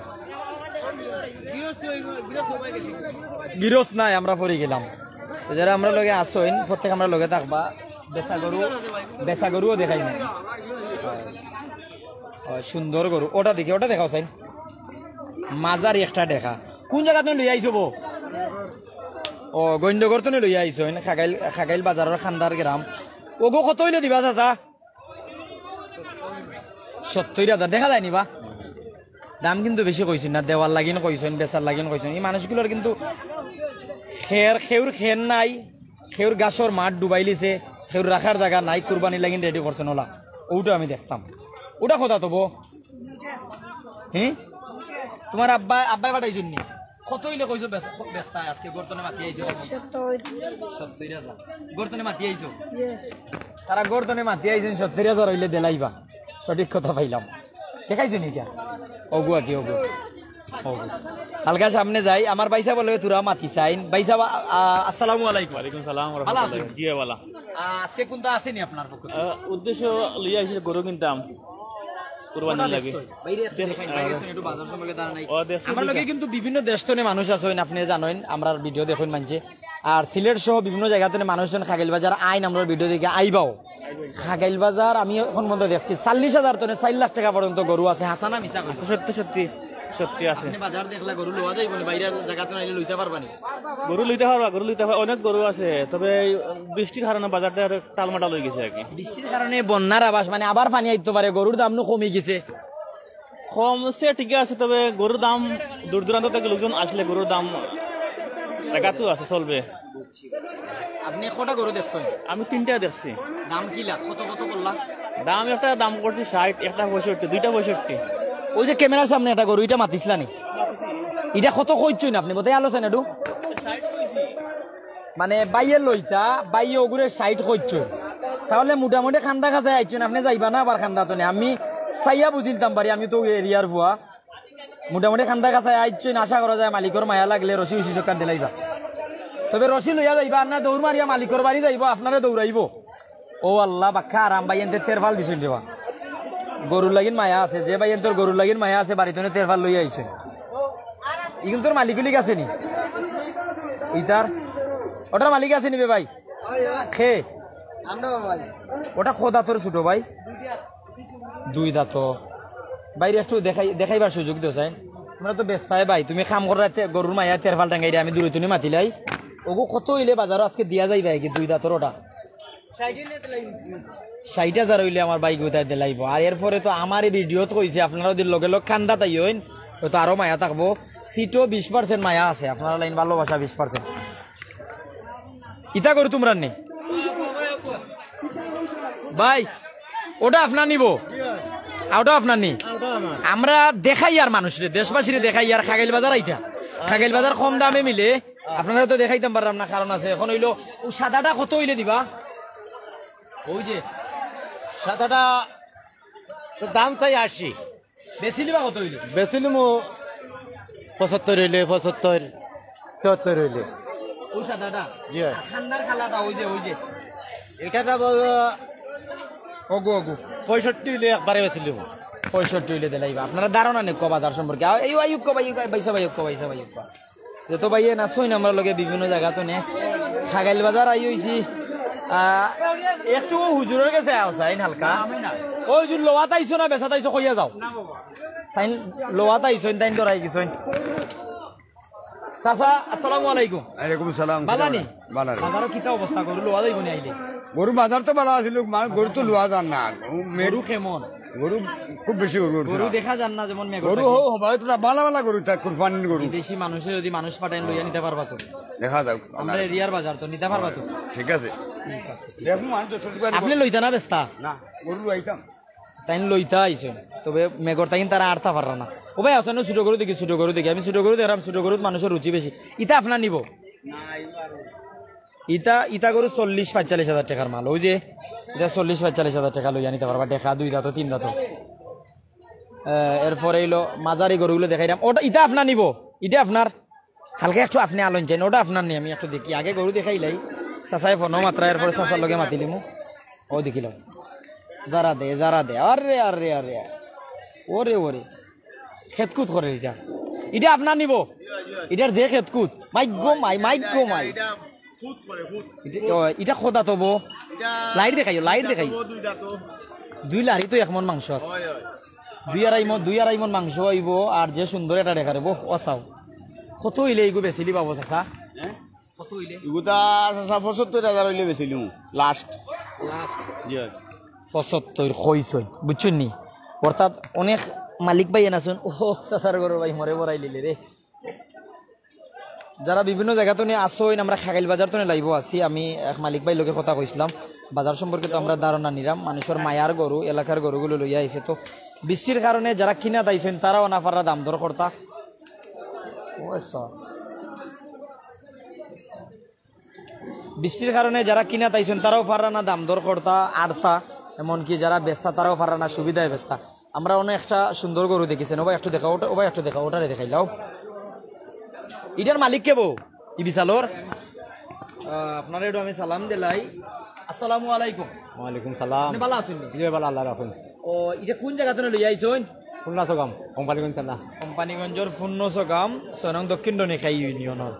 গিরস নাই আমরা পরে গেলাম। যারা আমরা লগে আসইন প্রত্যেক আমরা লগে থাকবা। বেচা গরুও দেখাই না সুন্দর গরু ওটা দেখি ওটা দেখাও চাই মাজার একটা দেখা কোন জায়গা তুমি লই আইছো বো ও গন্ডগর তুমি লই আইছো খাগাইল বাজারের খান্দার গ্রাম ওগো কত হইলে দিবা চাচা 70,000 দেখা যায় নিবা দাম কিন্তু বেশি কইছেন না দেওয়ার লাগিন কইছেন বেচার লাগিন কইছেন এই মানুষগুলোর কিন্তু খেউর নাই খেউর গাছর মাঠ ডুবাই লিছে খেউর রাখার জায়গা নাই কুরবানি লাগিন রেডি করছেন ওলা ওটা আমি দেখতাম ওটা কথা তো বো হ্যাঁ তোমার আব্বাই পাঠাইছেন নি কত হইলে কইছো বেস্তা আজকে গর্তনে মাতি আইছো 70,000 গর্তনে মাতি আইছো তারা গর্তনে মাতি আইছেন 70,000 হইলে দেলাইবা সঠিক কথা পাইলাম দেখাইছো নি এটা ওগু কি ওগু হালকা সামনে যাই আমার বাইসা বলে তোরা মাতি চাইন বাইসা আসসালামু আলাইকুম ওয়ালাইকুম সালাম ওয়া ভালো রাহমাতুল্লাহ আছেন? জি ওয়ালা আজকে কোনটা আসেনি আপনার পক্ষ থেকে? উদ্দেশ্য লইয়া আইছে গরু কিনতাম কুরবানি লাগে বাইরে একটু দেখাই, বাইরে শুনে একটু বাজার সম্পর্কে দাঁড়া নাই। ও দেখছি আমার লগে কিন্তু বিভিন্ন দেশ থেকে মানুষ আছেন, আপনি জানেন, আমরা ভিডিও দেখুন মানছে। আর সিলেট সহ বিভিন্ন জায়গা থেকে মানুষজন খাগাইল বাজার আইন আমরা ভিডিও দেখে আইবাও। খাগাইল বাজার আমি এখন মধ্যে দেখছি 40,000 টনে 4 লাখ টাকা পর্যন্ত গরু আছে। হাসানা মিছা কইছে? সত্যি সত্যি সত্যি আছে। আপনি বাজার দেখলা গরু লওয়া যাইব না? বাইরের জায়গাতে আইলে লইতে পারবানি? গরু লইতে পারবা, অনেক গরু আছে, তবে বৃষ্টির কারণে বাজারটা টালমাটাল হয়ে গেছে আর কি। বৃষ্টির কারণে বন্যার আবাস, মানে আবার পানি আইতে পারে, গরুর দাম নো কমে গেছে। কমছে ঠিক আছে, তবে গরুর দাম দূর দূরান্ত থেকে লোকজন আসলে গরুর দাম একাতো আছে, চলবে। আপনি কটা গরু দেখছেন? আমি 3টা দেখছি। দাম কি লাখ? কত কত বললা? দাম একটা দাম করছি 60, একটা 65, 2টা 65। ওই যে ক্যামেরার সামনে একটা গরু, এটা মাতিছিলা নি? এটা কত কইছেন আপনি? বোধহয় আলোচনা একটু মানে বাইয়ের লইতা বাইয়ে ওগুরে 60 কইছেন, তাহলে মোটামুটি খান্দা কাছে আইছেন। আপনি যাইবা না আবার খান্দা তো আমি চাইয়া বুঝিলতাম পারি, আমি তো এরিয়ার ভুয়া। মোটামুটি খান্দা কাছে আইছেন, আশা করা যায় মালিকর মায়া লাগলে রশি উশি চক্কার দিলাইবা। তবে রশি লইয়া যাইবা না, দৌড় মারিয়া মালিকর বাড়ি যাইব, আপনারে দৌড়াইব। ও আল্লাহ বাক্কা আরাম বাইয়েন্তে তেরফাল দিছেন দেবা। গরুর লাগিন মায়া আছে, যে ভাই তোর গরুর লাগিন মায়া আছে, বাড়িতে তেরফাল লইয়া আইছে। ইগুন তোর মালিকুলিক আছে নি? ইতার ওটার মালিক আছে নিবে ভাই? খে ওটা খোদা তোর ছোট ভাই? 2 দাঁত। বাইরে একটু দেখাইবার সুযোগ দিও চাই। তোমরা তো ব্যস্তায় ভাই, তুমি কাম করাতে গরুর মায়া তেরফাল টাঙ্গাই আমি দূরে তুমি মাতিলাই। ওগু কত হইলে বাজারও আজকে দিয়া যাই ভাই? 2 দাঁতর ওটা 60,000 হইলে আমার বাইক উঠাই দিলাইব। আর এরপরে তো আমার এই ভিডিওত কইছে আপনারা যদি লগে লগ খান্দা তাই হইন তো আরো মায়া থাকবো। সিটও 20% মায়া আছে, আপনারা লাইন ভালোবাসা 20%। ইতা করু তোমরা নেই ভাই? ওটা আপনার নিব, ওটা আপনার নি। আমরা দেখাই আর মানুষরে, দেশবাসীরে দেখাই আর খাগাইল বাজার আইতা। খাগাইল বাজার কম দামে মিলে, আপনারা তো দেখাইতাম পারলাম না, কারণ আছে। এখন হইলো ও সাদাটা কত হইলে দিবা? ওই যে সাদাটা দাম চাই 80, বেশি দিবা কত হইলে? বেশি নিমু 75 হইলে, 75, 73 হইলে। ও সাদাটা জি খান্দার খালাটা ওই যে এটা ওগো ওগো 65 হইলে একবারে বেশি নিমু। 65 হইলে দিলাইবা। আপনারা ধারণা নেই বাজার সম্পর্কে? এই আয়ুক্য ভাই বাইসা ভাইক্য যত ভাইয়ে না সই আমরা লগে বিভিন্ন জায়গা তো নে খাগাইল বাজার আই হইছি। একটু হুজুরের কাছে আইন হালকা। ওই হুজুর লোয়াত আইছো না বেচা তাইছো কইয়া যাও? তাই লোয়াত আইছেন, তাই ধরাই গেছেন। চাচা আসসালামু আলাইকুম। ওয়ালাইকুম সালাম। বালানি বালার বাজারও কিতা অবস্থা? গরু লোয়া যাইব নি আইলে? গরু বাজার তো ভালো আছিল, গরু তো লোয়া যান না। গরু কেমন? গরু খুব বেশি গরু দেখা যান না, যেমন গরু হবাই তোরা ভালো ভালো গরু তা কুরবানির গরু। বিদেশি মানুষের যদি মানুষ পাঠায় লইয়া নিতে পারবা তো? দেখা যাক আমরা এরিয়ার বাজার তো নিতে পারবা তো? ঠিক আছে। দেখুন আপনি লইতা না বেস্তা? না গরু আইতাম তাই লইতা আইছেন, তবে মেঘর তাই তারা আর্থা পারা না। ও ভাই আসেন ছোট গরু দেখি, ছোট গরু দেখি। আমি ছোট গরু দেখলাম, ছোট গরুত মানুষের রুচি বেশি। ইটা আপনার নিব? ইটা গরু 40-45,000 টাকার মাল। ওই যে এটা 40-45,000 টাকা লইয়া নিতে পারবা। দেখা 2 দাঁত 3 দাঁত। এরপরে এলো মাঝারি গরুগুলো দেখাইলাম। ওটা ইটা আপনার নিব? এটা আপনার হালকা একটু আপনি আলোন চাইন, ওটা আপনার নেই। আমি একটু দেখি, আগে গরু দেখাইলাই চাচাই ফোন মাত্রা, এরপরে চাচার লগে মাতিলিমু। ও দেখিলাম যারা দে আরে আরে আরে ওরে ওরে খেতকুত করে। এটা আপনার নিব? এটার যে খেতকুত মাইক গো মাই এটা খোদা তবো লাইট দেখাইও দুই লাড়ি তো 1 মন মাংস আছে 2.5 মন মাংস আইব আর যে সুন্দর এটা দেখা রে অসাও কত হইলে এইগু বেচিলি পাবো চাচা কত হইলে এগুতা 75,000 হইলে বেচিলিম লাস্ট জি 75 কইছই বুঝছেন নি অর্থাৎ অনেক মালিক ভাই এনাছুন ও চাচার ঘর ভাই মরে বড়াই লিলে রে যারা বিভিন্ন জায়গা তো নিয়ে আসইন আমরা খাগাইল বাজার তো লাইব আছি আমি এক মালিক ভাই লোকে কথা কইছিলাম বাজার সম্পর্কে তো আমরা ধারণা নিলাম মানুষের মায়ার গরু এলাকার গরুগুলো লইয়া আইছে তো বৃষ্টির কারণে যারা কিনা দাইছেন তারাও নাফারা দাম দর করতা বৃষ্টির কারণে যারা কিনা তাইছেন তারাও পারা না দাম দর করতা আড়তা এমনকি যারা বেস্তা তারাও পারা না সুবিধায় বেস্তা আমরা অনেক একটা সুন্দর গরু দেখেছেন ও ভাই একটু দেখাও ওটা ও ভাই একটু দেখাও ওটারে দেখাইলাও এটার মালিক কে বউ ই বিশালর আপনার একটু আমি সালাম দিলাই আসসালামু আলাইকুম ওয়ালাইকুম সালাম আপনি ভালো আছেন জি ভাই আল্লাহ রাখুন ও এটা কোন জায়গা থেকে লই আইছেন খুলনা সগাম কোম্পানিগঞ্জ থানা কোম্পানিগঞ্জের ফুন্নসগাম সনং দক্ষিণ দনিখাই ইউনিয়নের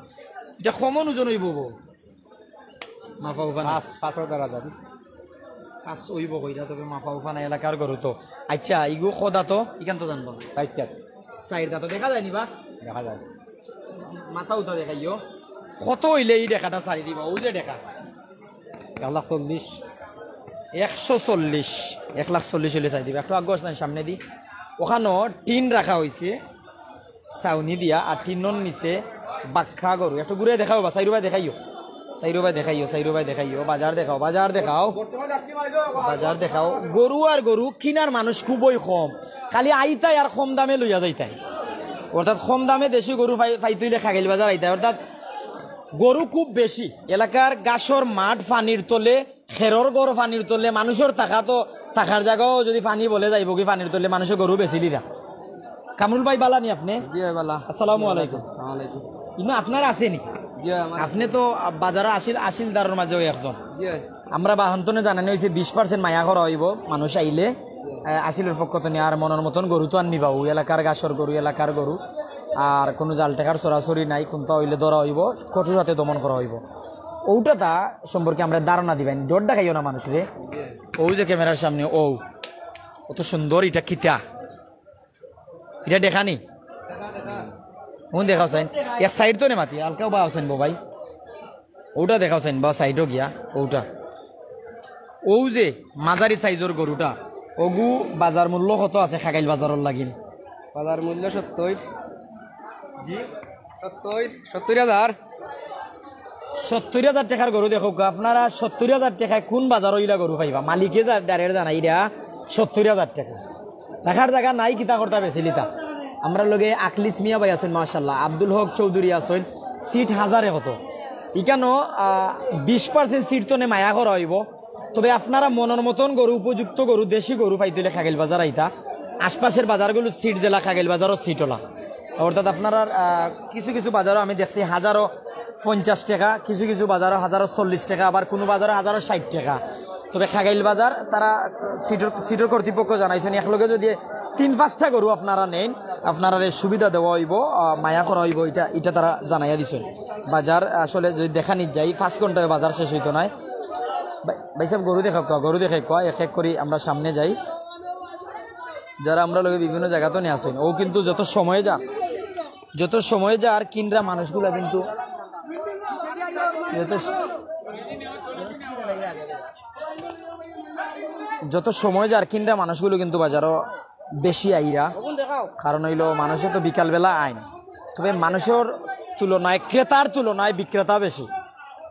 এটা কমন ওজন হইব বউ মাফা উফা না 5,000 কাজ হইব কইরা তবে মাফা উফা না এলাকার গরু তো আচ্ছা ইগু খোদা তো ইখান তো জানবো সাইড তো দেখা যায় নিবা দেখা যায় মাথা উঠা দেখাইও কত হইলে এই দেখাটা সারি দিবা ও যে দেখা 1,40,000 140 1,40,000 হইলে চাই দিবা একটু আগে আসলেন সামনে দি ওখানো টিন রাখা হয়েছে চাউনি দিয়া আর টিনর নিচে বাক্কা গরু একটু ঘুরে দেখাও বা চাই রুবাই দেখাইও চাই রুবাই দেখাইও বাজার দেখাও গরু আর গরু কিনার মানুষ খুবই কম খালি আইতাই আর কম দামে লইয়া যাইতাই অর্থাৎ কম দামে দেশি গরু ফাইতুইলে খাগেল বাজার আইতাই অর্থাৎ গরু খুব বেশি এলাকার গাছর মাঠ পানির তলে খেরর গড় পানির তলে মানুষের টাকা তো টাকার জায়গাও যদি পানি বলে যাইব কি পানির তলে মানুষের গরু বেশি দিরা কামরুল ভাই বালা নি আপনি জি ভাই বালা আসসালামু আলাইকুম ওয়ালাইকুম ইমা আপনার আছেনি জি আমার আপনি তো বাজারে আসিলদারের মাঝেও একজন জি আমরা বাহন্তনে জানানি হয়েছে 20% মায়া করা হইব মানুষ আইলে আসিলের পক্ষ তো আর মনের মতন গরু তো আর নিবা ওই এলাকার গাছর গরু এলাকার গরু আর কোনো জাল টাকার সরাসরি নাই কোনটা হইলে ধরা হইব কঠোর হাতে দমন করা হইব ওটা সম্পর্কে আমরা ধারণা দিবেন ডর দেখাইও না মানুষরে ও যে ক্যামেরার সামনে ও কত সুন্দর এটা কিতা এটা দেখানি দেখাও চাইন এক সাইড তো নে মাতি হালকাও বা আছেন ভাই ওটা দেখাও চাইন বা সাইডও গিয়া ওটা ও যে মাঝারি সাইজের গরুটা ওগু বাজার মূল্য কত আছে খাগাইল বাজারের লাগিন বাজার মূল্য 70 জি 70,000 70,000 টাকার গরু দেখো আপনারা 70,000 টাকায় কোন বাজার হইলা গরু পাইবা মালিকে ডাইরেক্ট জানাই রা 70,000 টাকা দেখার জায়গা নাই কিতা করতে বেছিলিতা আমরা লগে আকলিস মিয়া ভাই আছেন মাশাআল্লাহ আব্দুল হক চৌধুরী আছেন সিট হাজারে কত ইকানো 20% সিট তো নে মায়া করা হইব তবে আপনারা মনের মতন গরু উপযুক্ত গরু দেশি গরু পাইতে খাগেল বাজার আইতা আশপাশের বাজারগুলো সিট জেলা খাগেল বাজারও সিটলা অর্থাৎ আপনারা কিছু কিছু বাজারও আমি দেখছি 1,050 টাকা কিছু কিছু বাজারও 1,040 টাকা আবার কোনো বাজারও 1,060 টাকা তবে খাগাইল বাজার তারা সিটের কর্তৃপক্ষ জানাইছেন একলগে যদি 3-5টা গরু আপনারা নেন আপনারা সুবিধা দেওয়া হইব মায়া করা হইব এটা তারা জানাইয়া দিছেন বাজার আসলে যদি দেখা নিত যাই 5 ঘন্টায় বাজার শেষ হইতো নাই ভাই সাহেব গরু দেখাই কয় এক এক করি আমরা সামনে যাই যারা আমরা লগে বিভিন্ন জায়গা তো নিয়ে আসেন ও কিন্তু যত সময় যা আর কিনরা মানুষগুলা কিন্তু যত সময় যা আর কিনরা মানুষগুলো কিন্তু বাজারও বেশি আইরা কারণ হইলো মানুষের তো বিকালবেলা আইন তবে মানুষের তুলনায় ক্রেতার তুলনায় বিক্রেতা বেশি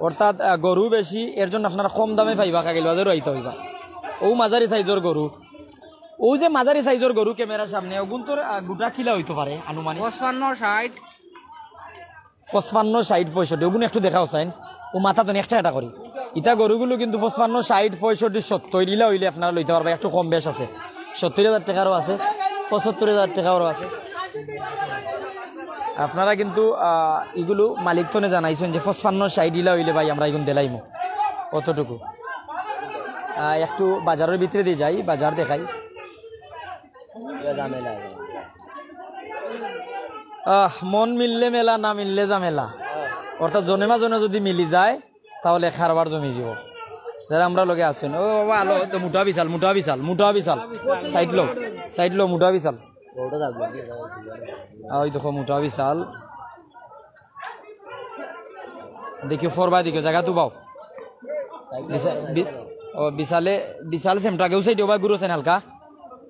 অর্থাৎ গরু বেশি এর জন্য আপনারা কম দামে পাইবা খাগিল বাজারও আইতে হইবা ও মাঝারি সাইজের গরু ও যে মাঝারি সাইজের গরু ক্যামেরার সামনে ওগুন তোর গোটা কিলা হইতে পারে আনুমানিক 55-60-65 ওগুন একটু দেখাও চাইন ও মাথা তো একটা করি ইটা গরুগুলো কিন্তু 55-60-65-70 ইলা হইলে আপনারা লইতে পারবে একটু কম বেশ আছে 70,000 টাকারও আছে 75,000 টাকারও আছে আপনারা কিন্তু এগুলো মালিক তো জানাইছেন যে 55-60 ইলা হইলে ভাই আমরা এগুলো দিলাইমো অতটুকু একটু বাজারের ভিতরে দিয়ে যাই বাজার দেখাই মন মিললে মেলা না মিললে ঝামেলা অর্থাৎ জনে যদি মিলি যায় তাহলে খারবার জমি যাব যারা আমরা লগে আছেন ও বাবা আলো তো মোটা বিশাল সাইড লো মোটা বিশাল ওই দেখো মোটা বিশাল দেখি ফরবা দিকে জায়গা তো পাও বিশাল সেমটা কেউ সাইড বা গুরু সেন হালকা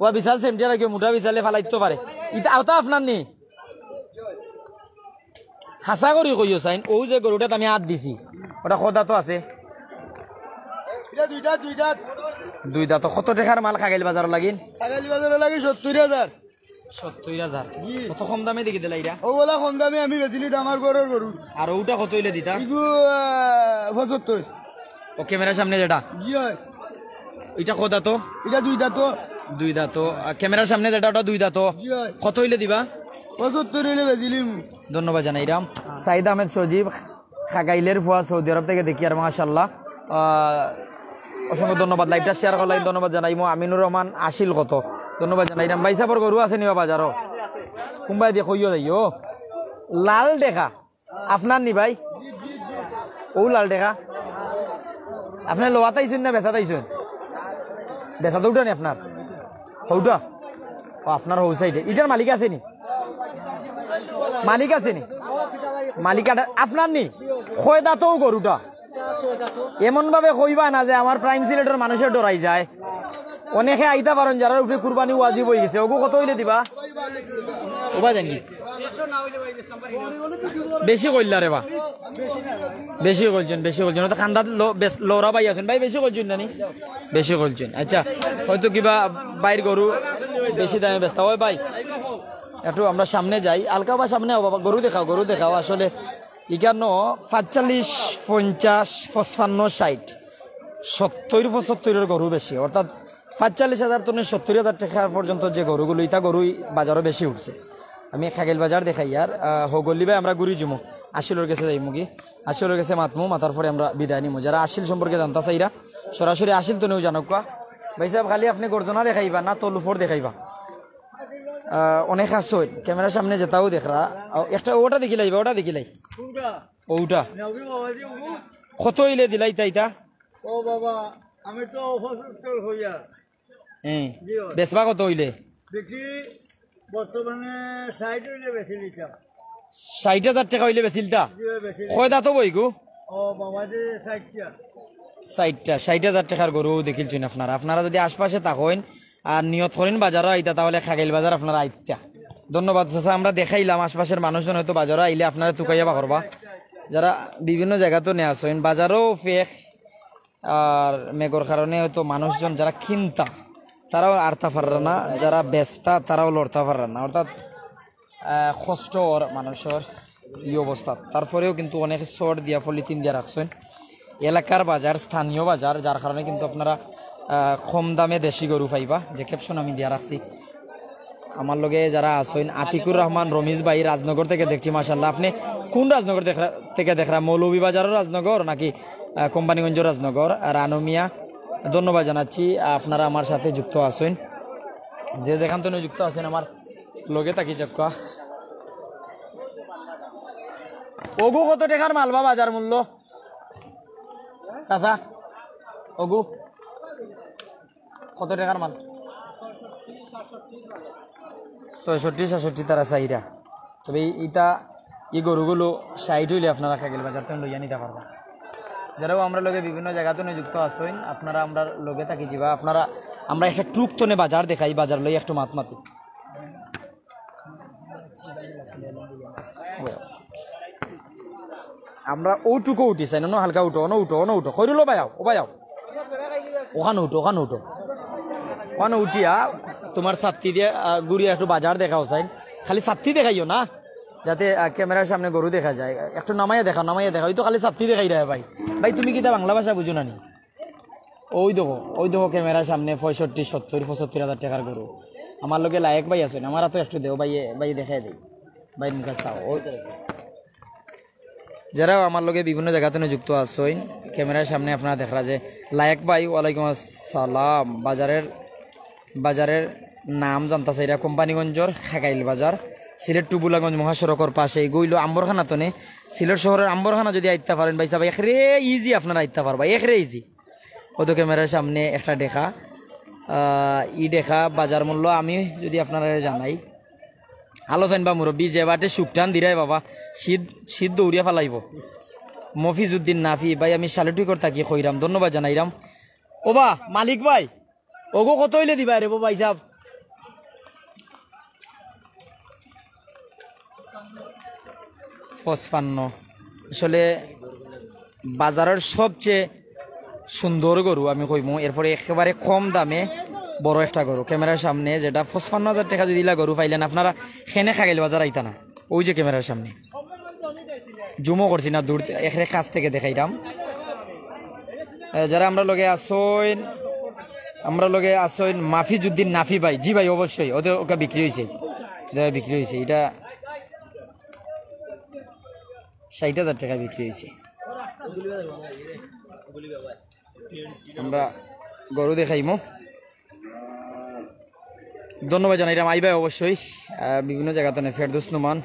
ও বিশাল সেমটা রাখি মোটা বিশালে ফালাইতে পারে ইটা আওতা আপনার নি হাসা করি কইও চাইন ও যে গরুটাত আমি হাত দিছি ওটা খদা তো আছে দুই দাঁত কত টাকার মাল খাগাইল বাজার লাগিন ছাগল বাজারে লাগে 70,000 70,000 কত কম দামে দেখি দিলা ইরা ও বলা কম দামে আমি বেচিলি আমার ঘরের গরু আর ওটা কত হইলে দিতা ইগু 75 ও ক্যামেরার সামনে যেটা জি হয় এটা কত দাঁত এটা দুই দাঁত ক্যামেরার সামনে যেটা ওটা দুই দাঁত জি হয় কত হইলে দিবা 75 হইলে বেচিলিম ধন্যবাদ জানাই রাম সাইদ আহমেদ সজীব খাগাইলের ফুয়া সৌদি আরব থেকে দেখি আর মাশাআল্লাহ অসংখ্য ধন্যবাদ লাইভটা শেয়ার করলাই ধন্যবাদ জানাইমো আমিনুর রহমান আসিল কত ধন্যবাদ জানাইরাম ভাই সাহেবের গরু আছে নিবা বাজারও কোনবাই দিয়ে কইও যাইও লাল দেখা আপনার নি ভাই ও লাল দেখা আপনার লোয়া তাইছেন না বেচা তাইছেন বেচা তো উঠা নি আপনার হৌটা ও আপনার হৌ সাইডে ইটার মালিক আছে নি মালিক আপনার নি কয় দাঁতও গরুটা এমন ভাবে কইবা না যে আমার প্রাইম সিলেটের মানুষের ডরাই যায় অনেকে আইতা পারেন যারা উপরে কুরবানি ওয়াজিব হয়ে গেছে ওগো কত হইলে দিবা ওবা জানি বেশি কইলা রে বা বেশি কইছেন তো খান্দাত লরা ভাই আছেন ভাই বেশি কইছেন নানি বেশি কইছেন আচ্ছা হয়তো কিবা বাইর গরু বেশি দামে বেচতা হয় ভাই একটু আমরা সামনে যাই আলকা বা সামনে বাবা গরু দেখাও আসলে 45, 50, 55, 60, 70, 75 গরু বেশি অর্থাৎ 45,000 থেকে 70,000 টাকা পর্যন্ত যে গরুগুলো ইটা গরুই বাজারও বেশি উঠছে আমি খাগেল বাজার দেখাই আর হগলি ভাই আমরা ঘুরি জমু আসিলের কাছে যাইমু কি আসিলের কাছে মাতমু মাতার পরে আমরা বিদায় নিমু যারা আসিল সম্পর্কে জানতা চাইরা সরাসরি আসিল তো নেও জানো কোয়া ভাই সাহেব খালি আপনি গর্জনা দেখাইবা না তলুফর দেখাইবা অনেক আসই ক্যামেরার সামনে যেটাও দেখরা একটা ওটা দেখিলাই ওটা কত হইলে দিলাই তাইটা ও বাবা আমি তো 75 হইয়া বেচবা কত হইলে দেখি বর্তমানে 60 হইলে বেশি লিটা 60,000 টাকা হইলে বেচিলতা কয় দাঁত বই গো ও বাবা যে 60টা 60,000 টাকার গরু দেখিলছেন আপনারা যদি আশপাশে থাকেন আর নিয়ত করেন বাজারও আইতা তাহলে খাগাইল বাজার আপনারা আইতা ধন্যবাদ চাচা আমরা দেখাইলাম আশপাশের মানুষজন হয়তো বাজারও আইলে আপনারা তুকাইয়া বা করবা যারা বিভিন্ন জায়গাতেও নিয়ে আসেন বাজারও ফেক আর মেঘর কারণে হয়তো মানুষজন যারা কিনতা তারাও আরতা পাররা না যারা বেচতা তারাও লড়তে পাররা না অর্থাৎ কষ্ট মানুষের এই অবস্থা তারপরেও কিন্তু অনেক শর্ট দিয়া পলিথিন দিয়া রাখছেন এলাকার বাজার স্থানীয় বাজার যার কারণে কিন্তু আপনারা কম দামে দেশি গরু পাইবা যে ক্যাপশন আমি দিয়া রাখছি আমার লগে যারা আছেন আতিকুর রহমান রমিজ ভাই রাজনগর থেকে দেখছি মাশাআল্লাহ আপনি কোন রাজনগর থেকে দেখরা মৌলভীবাজারের রাজনগর নাকি কোম্পানিগঞ্জ রাজনগর রানু মিয়া ধন্যবাদ জানাচ্ছি আপনারা আমার সাথে যুক্ত আছেন যে যেখান থেকে যুক্ত আছেন আমার লগে তাকি চক্কা ওগু কত টাকার মালবা বাজার মূল্য চাচা ওগু কত টাকার মাল 66-67 তারা চাহিদা তবে এটা এই গরুগুলো 60 হইলে আপনারা খাগেল বাজার থেকে লইয়া নিতে পারবেন যারাও আমরা লগে বিভিন্ন জায়গাতে নিযুক্ত আছেন আপনারা আমরা লগে থাকি যাবা আপনারা আমরা একটা টুক তনে বাজার দেখাই বাজার লই একটু মাতমাতি আমরা ওটুকু উঠিছে না হালকা উঠো উঠো কইরলো ভাই আও ওখানে উঠো ওখানে উঠিয়া তোমার ছাত্রী দিয়ে ঘুরিয়ে একটু বাজার দেখাও চাই খালি ছাত্রী দেখাইও না যাতে ক্যামেরার সামনে গরু দেখা যায় একটু নামাইয়া দেখা ওই তো খালি ছাত্রী দেখাই দেয় ভাই তুমি কি তা বাংলা ভাষা বুঝো না নি ওই দেখো ক্যামেরার সামনে 65-70-75,000 টাকার গরু আমার লোকে লায়ক ভাই আছে আমার তো একটু দেও ভাই দেখাই দেই ভাই মুখে চাও যারাও আমার লোকে বিভিন্ন জায়গাতে যুক্ত আছেন ক্যামেরার সামনে আপনারা দেখরা যে লায়ক ভাই ওয়ালাইকুম আসসালাম বাজারের নাম জানতা চাইরা কোম্পানিগঞ্জর খাগাইল বাজার সিলেট টু বুলাগঞ্জ মহাসড়কের পাশে গইল আম্বরখানা তনে সিলেট শহরের আম্বরখানা যদি আইতে পারেন ভাই সাহেব একরে ইজি আপনারা আইতে পারবা একরে ইজি ওদের ক্যামেরার সামনে একটা দেখা ই দেখা বাজার মূল্য আমি যদি আপনারা জানাই আলোচনা বা মুরব্বী যে বাটে সুপটান দিরাই বাবা শীত শীত দৌড়িয়া ফেলাইব মফিজউদ্দিন নাফি ভাই আমি সালুটি করতে কি কইরাম ধন্যবাদ জানাইরাম ও বা মালিক ভাই ওগো কত হইলে দিবা রে ভাই সাহেব পঁচপান্ন আসলে বাজারের সবচেয়ে সুন্দর গরু আমি কইমু এরপরে একেবারে কম দামে বড় একটা গরু ক্যামেরার সামনে যেটা 55,000 টাকা যদি গরু পাইলেন আপনারা খেনে খাগাইল বাজার আইতা না ওই যে ক্যামেরার সামনে জুমো করছি না দূর এখানে কাছ থেকে দেখাইতাম যারা আমরা লগে আসইন মাফিজউদ্দিন নাফি ভাই জি ভাই অবশ্যই ওদের ওকে বিক্রি হয়েছে এটা 60,000 টাকা বিক্রি হয়েছে আমরা গরু দেখাইমো ধন্যবাদ জানাইলাম আই ভাই অবশ্যই বিভিন্ন জায়গাতে ফেরদৌস নুমান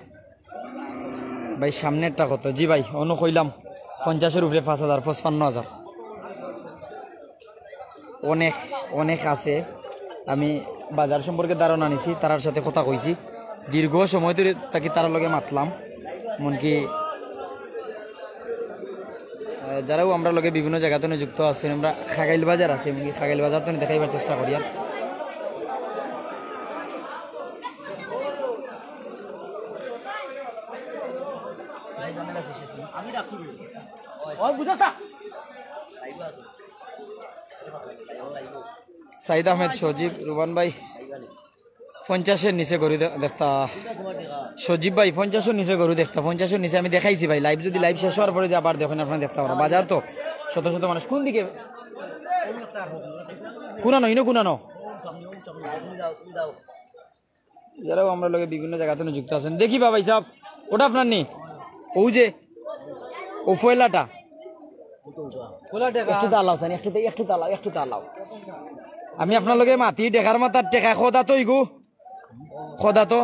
ভাই সামনেরটা কত জি ভাই অন্য কইলাম 50-এর উপরে 5,000 55,000 অনেক অনেক আছে আমি বাজার সম্পর্কে ধারণা নিছি তার সাথে কথা কইছি দীর্ঘ সময় ধরে তাকে তার লগে মাতলাম এমনকি যারাও আমরা লগে বিভিন্ন জায়গাতে যুক্ত আছি আমরা খাগাইল বাজার আছে এমনকি খাগাইল বাজার তো দেখাইবার চেষ্টা করি আর সাইদ আহমেদ সজীব রুবান ভাই 50-এর নিচে গরু দেখতা সজীব ভাই 50-এর নিচে গরু দেখতা 50-এর নিচে আমি দেখাইছি ভাই লাইভ যদি লাইভ শেষ হওয়ার পরে আবার দেখেন আপনারা দেখতে পারেন বাজার তো শত শত মানুষ কোন দিকে কুনানো যারাও আমরা লোকে বিভিন্ন জায়গাতে যুক্ত আছেন দেখি ভাই সাহেব ওটা আপনার নেই ও যে ও ফয়লাটা একটু তালাও আমি আপনার লগে মাতি টেকার মাথার টেকা খোদা তো ইগু খোদা তো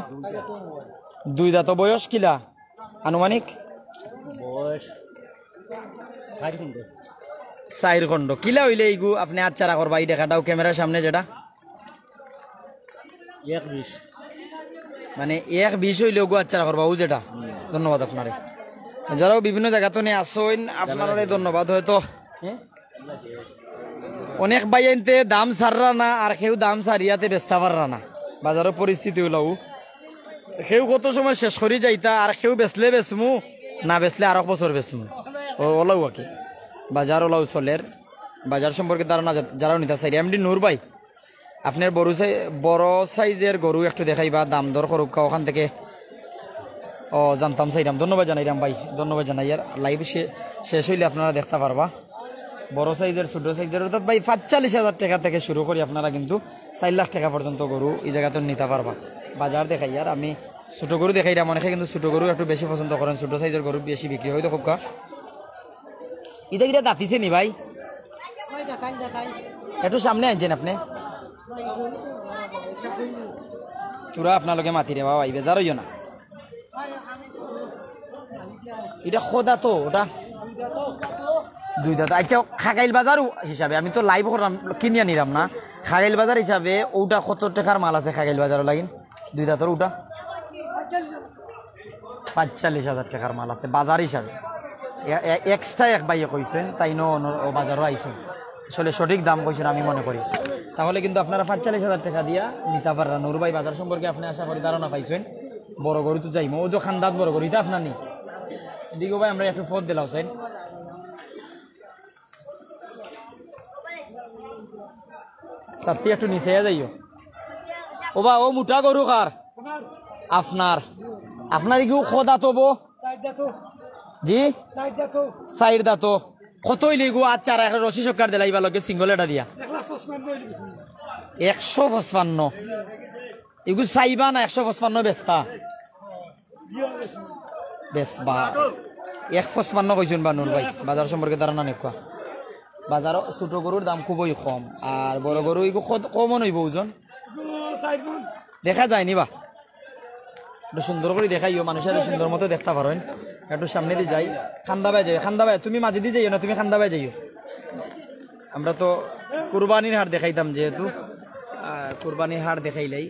2 দাঁত বয়স কিলা আনুমানিক বয়স 4 খন্ড কিলা হইলে ইগু আপনি আচ্ছা করবা এই দেখাটাও ক্যামেরার সামনে যেটা 120 মানে 120 হইলে ওগু আচ্ছা করবা ও যেটা ধন্যবাদ আপনারে যারাও বিভিন্ন জায়গাতে আসেন আপনারা ধন্যবাদ হয়তো অনেক বাইনতে দাম সাররা না আর কেউ দাম সারিয়াতে বেচতে পাররা না বাজারের পরিস্থিতি হলাও কেউ কত সময় শেষ করি যাইতা আর কেউ বেচলে বেচমু না বেচলে আর এক বছর বেচমু ওলাও আর কি বাজার ওলাও চলের বাজার সম্পর্কে ধারণা যারাও নিতে চাই এমডি নূর ভাই আপনার বড় সাইজের গরু একটু দেখাইবা দাম দর করুক ওখান থেকে জানতাম চাইলাম ধন্যবাদ জানাইলাম ভাই ধন্যবাদ জানাই আর লাইভ শেষ হইলে আপনারা দেখতে পারবা বড় সাইজের ছোট সাইজের অর্থাৎ ভাই 45,000 টাকা থেকে শুরু করি আপনারা কিন্তু 4 লাখ টাকা পর্যন্ত গরু এই জায়গাতে নিতে পারবা বাজার দেখাই আর আমি ছোট গরু দেখাইলাম অনেকে কিন্তু ছোট গরু একটু বেশি পছন্দ করেন ছোট সাইজের গরু বেশি বিক্রি হয় তো খুব এটা দাঁতিছে নি ভাই একটু সামনে আনছেন আপনি তোরা আপনার মাতি রে বাবা বেজার হইও না এটা খোদা তো ওটা 2 দাঁত আচ্ছা খাগাইল বাজার হিসাবে আমি তো লাইভ করলাম কিনিয়া নিলাম না খাগাইল বাজার হিসাবে ওটা কত টাকার মাল আছে খাগাইল বাজারও লাগিন 2 দাঁতের ওটা 45,000 টাকার মাল আছে বাজার হিসাবে এক্সট্রা এক বাইয়ে কইছেন তাই বাজারও আইসেন আসলে সঠিক দাম কইছেন আমি মনে করি তাহলে কিন্তু আপনারা 45,000 টাকা দিয়া নিতে পারেন নূর ভাই বাজার সম্পর্কে আপনি আশা করি ধারণা পাইছেন বড় গরু তো যাইমো ও তো খান্দাত বড় গরু এটা আপনার নেই দিগো ভাই আমরা একটু ফোন দিলাম সেন সাথে একটু নিচে যাইও ও বা ও মোটা গরু কার আপনার কি খোদা তো জি 4 দাঁত কত হইলে গো আচ্ছা আর রশি সরকার দিলাইবা লগে সিঙ্গল এটা দিয়া 155 এগু চাইবা না 155 বেচতা বেশ বা 155 কইছেন বা নূর ভাই বাজার সম্পর্কে ধারণা নেই কোয়া বাজার ছোট গরুর দাম খুবই কম আর বড় গরু এগু কমন হইব ওজন দেখা যায়নি বা একটু সুন্দর করে দেখাইও, মানুষের সুন্দর মতো দেখতে পারেন। একটু সামনে দিয়ে যাই, খান্দাবাই যাই, খান্দাবাই তুমি মাঝে দিয়ে যাইও না, তুমি খান্দাবাই যাইও। আমরা তো কুরবানির হাট দেখাইতাম, যেহেতু কুরবানির হাট দেখাইলাই।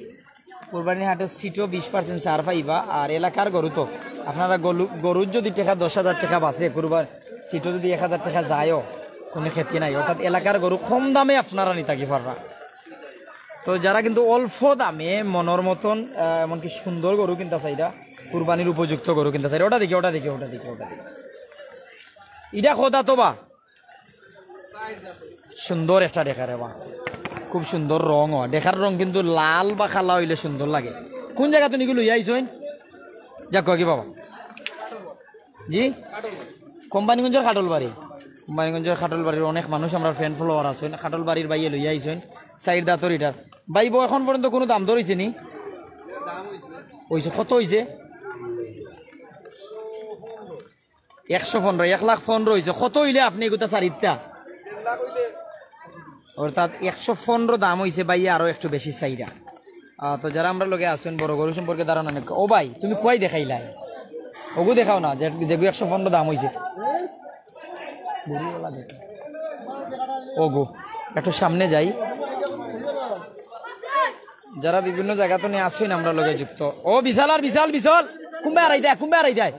কুরবানির হাটের সিটও 20% ছাড় পাইবা। আর এলাকার গরু তো আপনারা গরুর যদি টাকা 10,000 টাকা বাঁচে, কুরবান সিটও যদি 1,000 টাকা যায়ও কোনো ক্ষতি নাই। অর্থাৎ এলাকার গরু কম দামে আপনারা নি থাকি পারবা। তো যারা কিন্তু অল্প দামে মনের মতন এমনকি সুন্দর গরু কিনতে চাইরা, কুরবানির উপযুক্ত গরু কিনতে চাইরা, ওটা দেখি ওটা দেখি ওটা দেখি ওটা দেখি। এটা খোদা তো বা সুন্দর একটা দেখা রে বা, খুব সুন্দর রং। দেখার রং কিন্তু লাল বা খালা হইলে সুন্দর লাগে। কোন জায়গা তুমি লই আইসেন? যাক কি বাবা জি, কোম্পানিগঞ্জের খাটলবাড়ি। কোম্পানিগঞ্জের খাটলবাড়ির অনেক মানুষ আমরা ফ্যান ফলোয়ার আছেন। খাটলবাড়ির বাইয়ে লই আইসেন সাইড দাঁতর ইটার বাইব। এখন পর্যন্ত কোনো দাম ধরেছে নি? হয়েছে কত হয়েছে? 115, 1,15,000 হয়েছে। কত হইলে আপনি এগুতা চারিটা? অর্থাৎ 115 দাম হয়েছে ভাই, আরো একটু বেশি চাইরা। তো যারা আমরা লগে আসেন বড় গরু সম্পর্কে ধারণা নেই, ও ভাই তুমি কয় দেখাইলাই? ওগু দেখাও না যেগু 115 দাম হয়েছে। ওগু একটু সামনে যাই। যারা বিভিন্ন জায়গা তো নিয়ে আসছেন আমরা লগে যুক্ত। ও বিশাল আর বিশাল বিশাল কুম্বে আড়াই দেয়, কুম্বে আড়াই দেয়।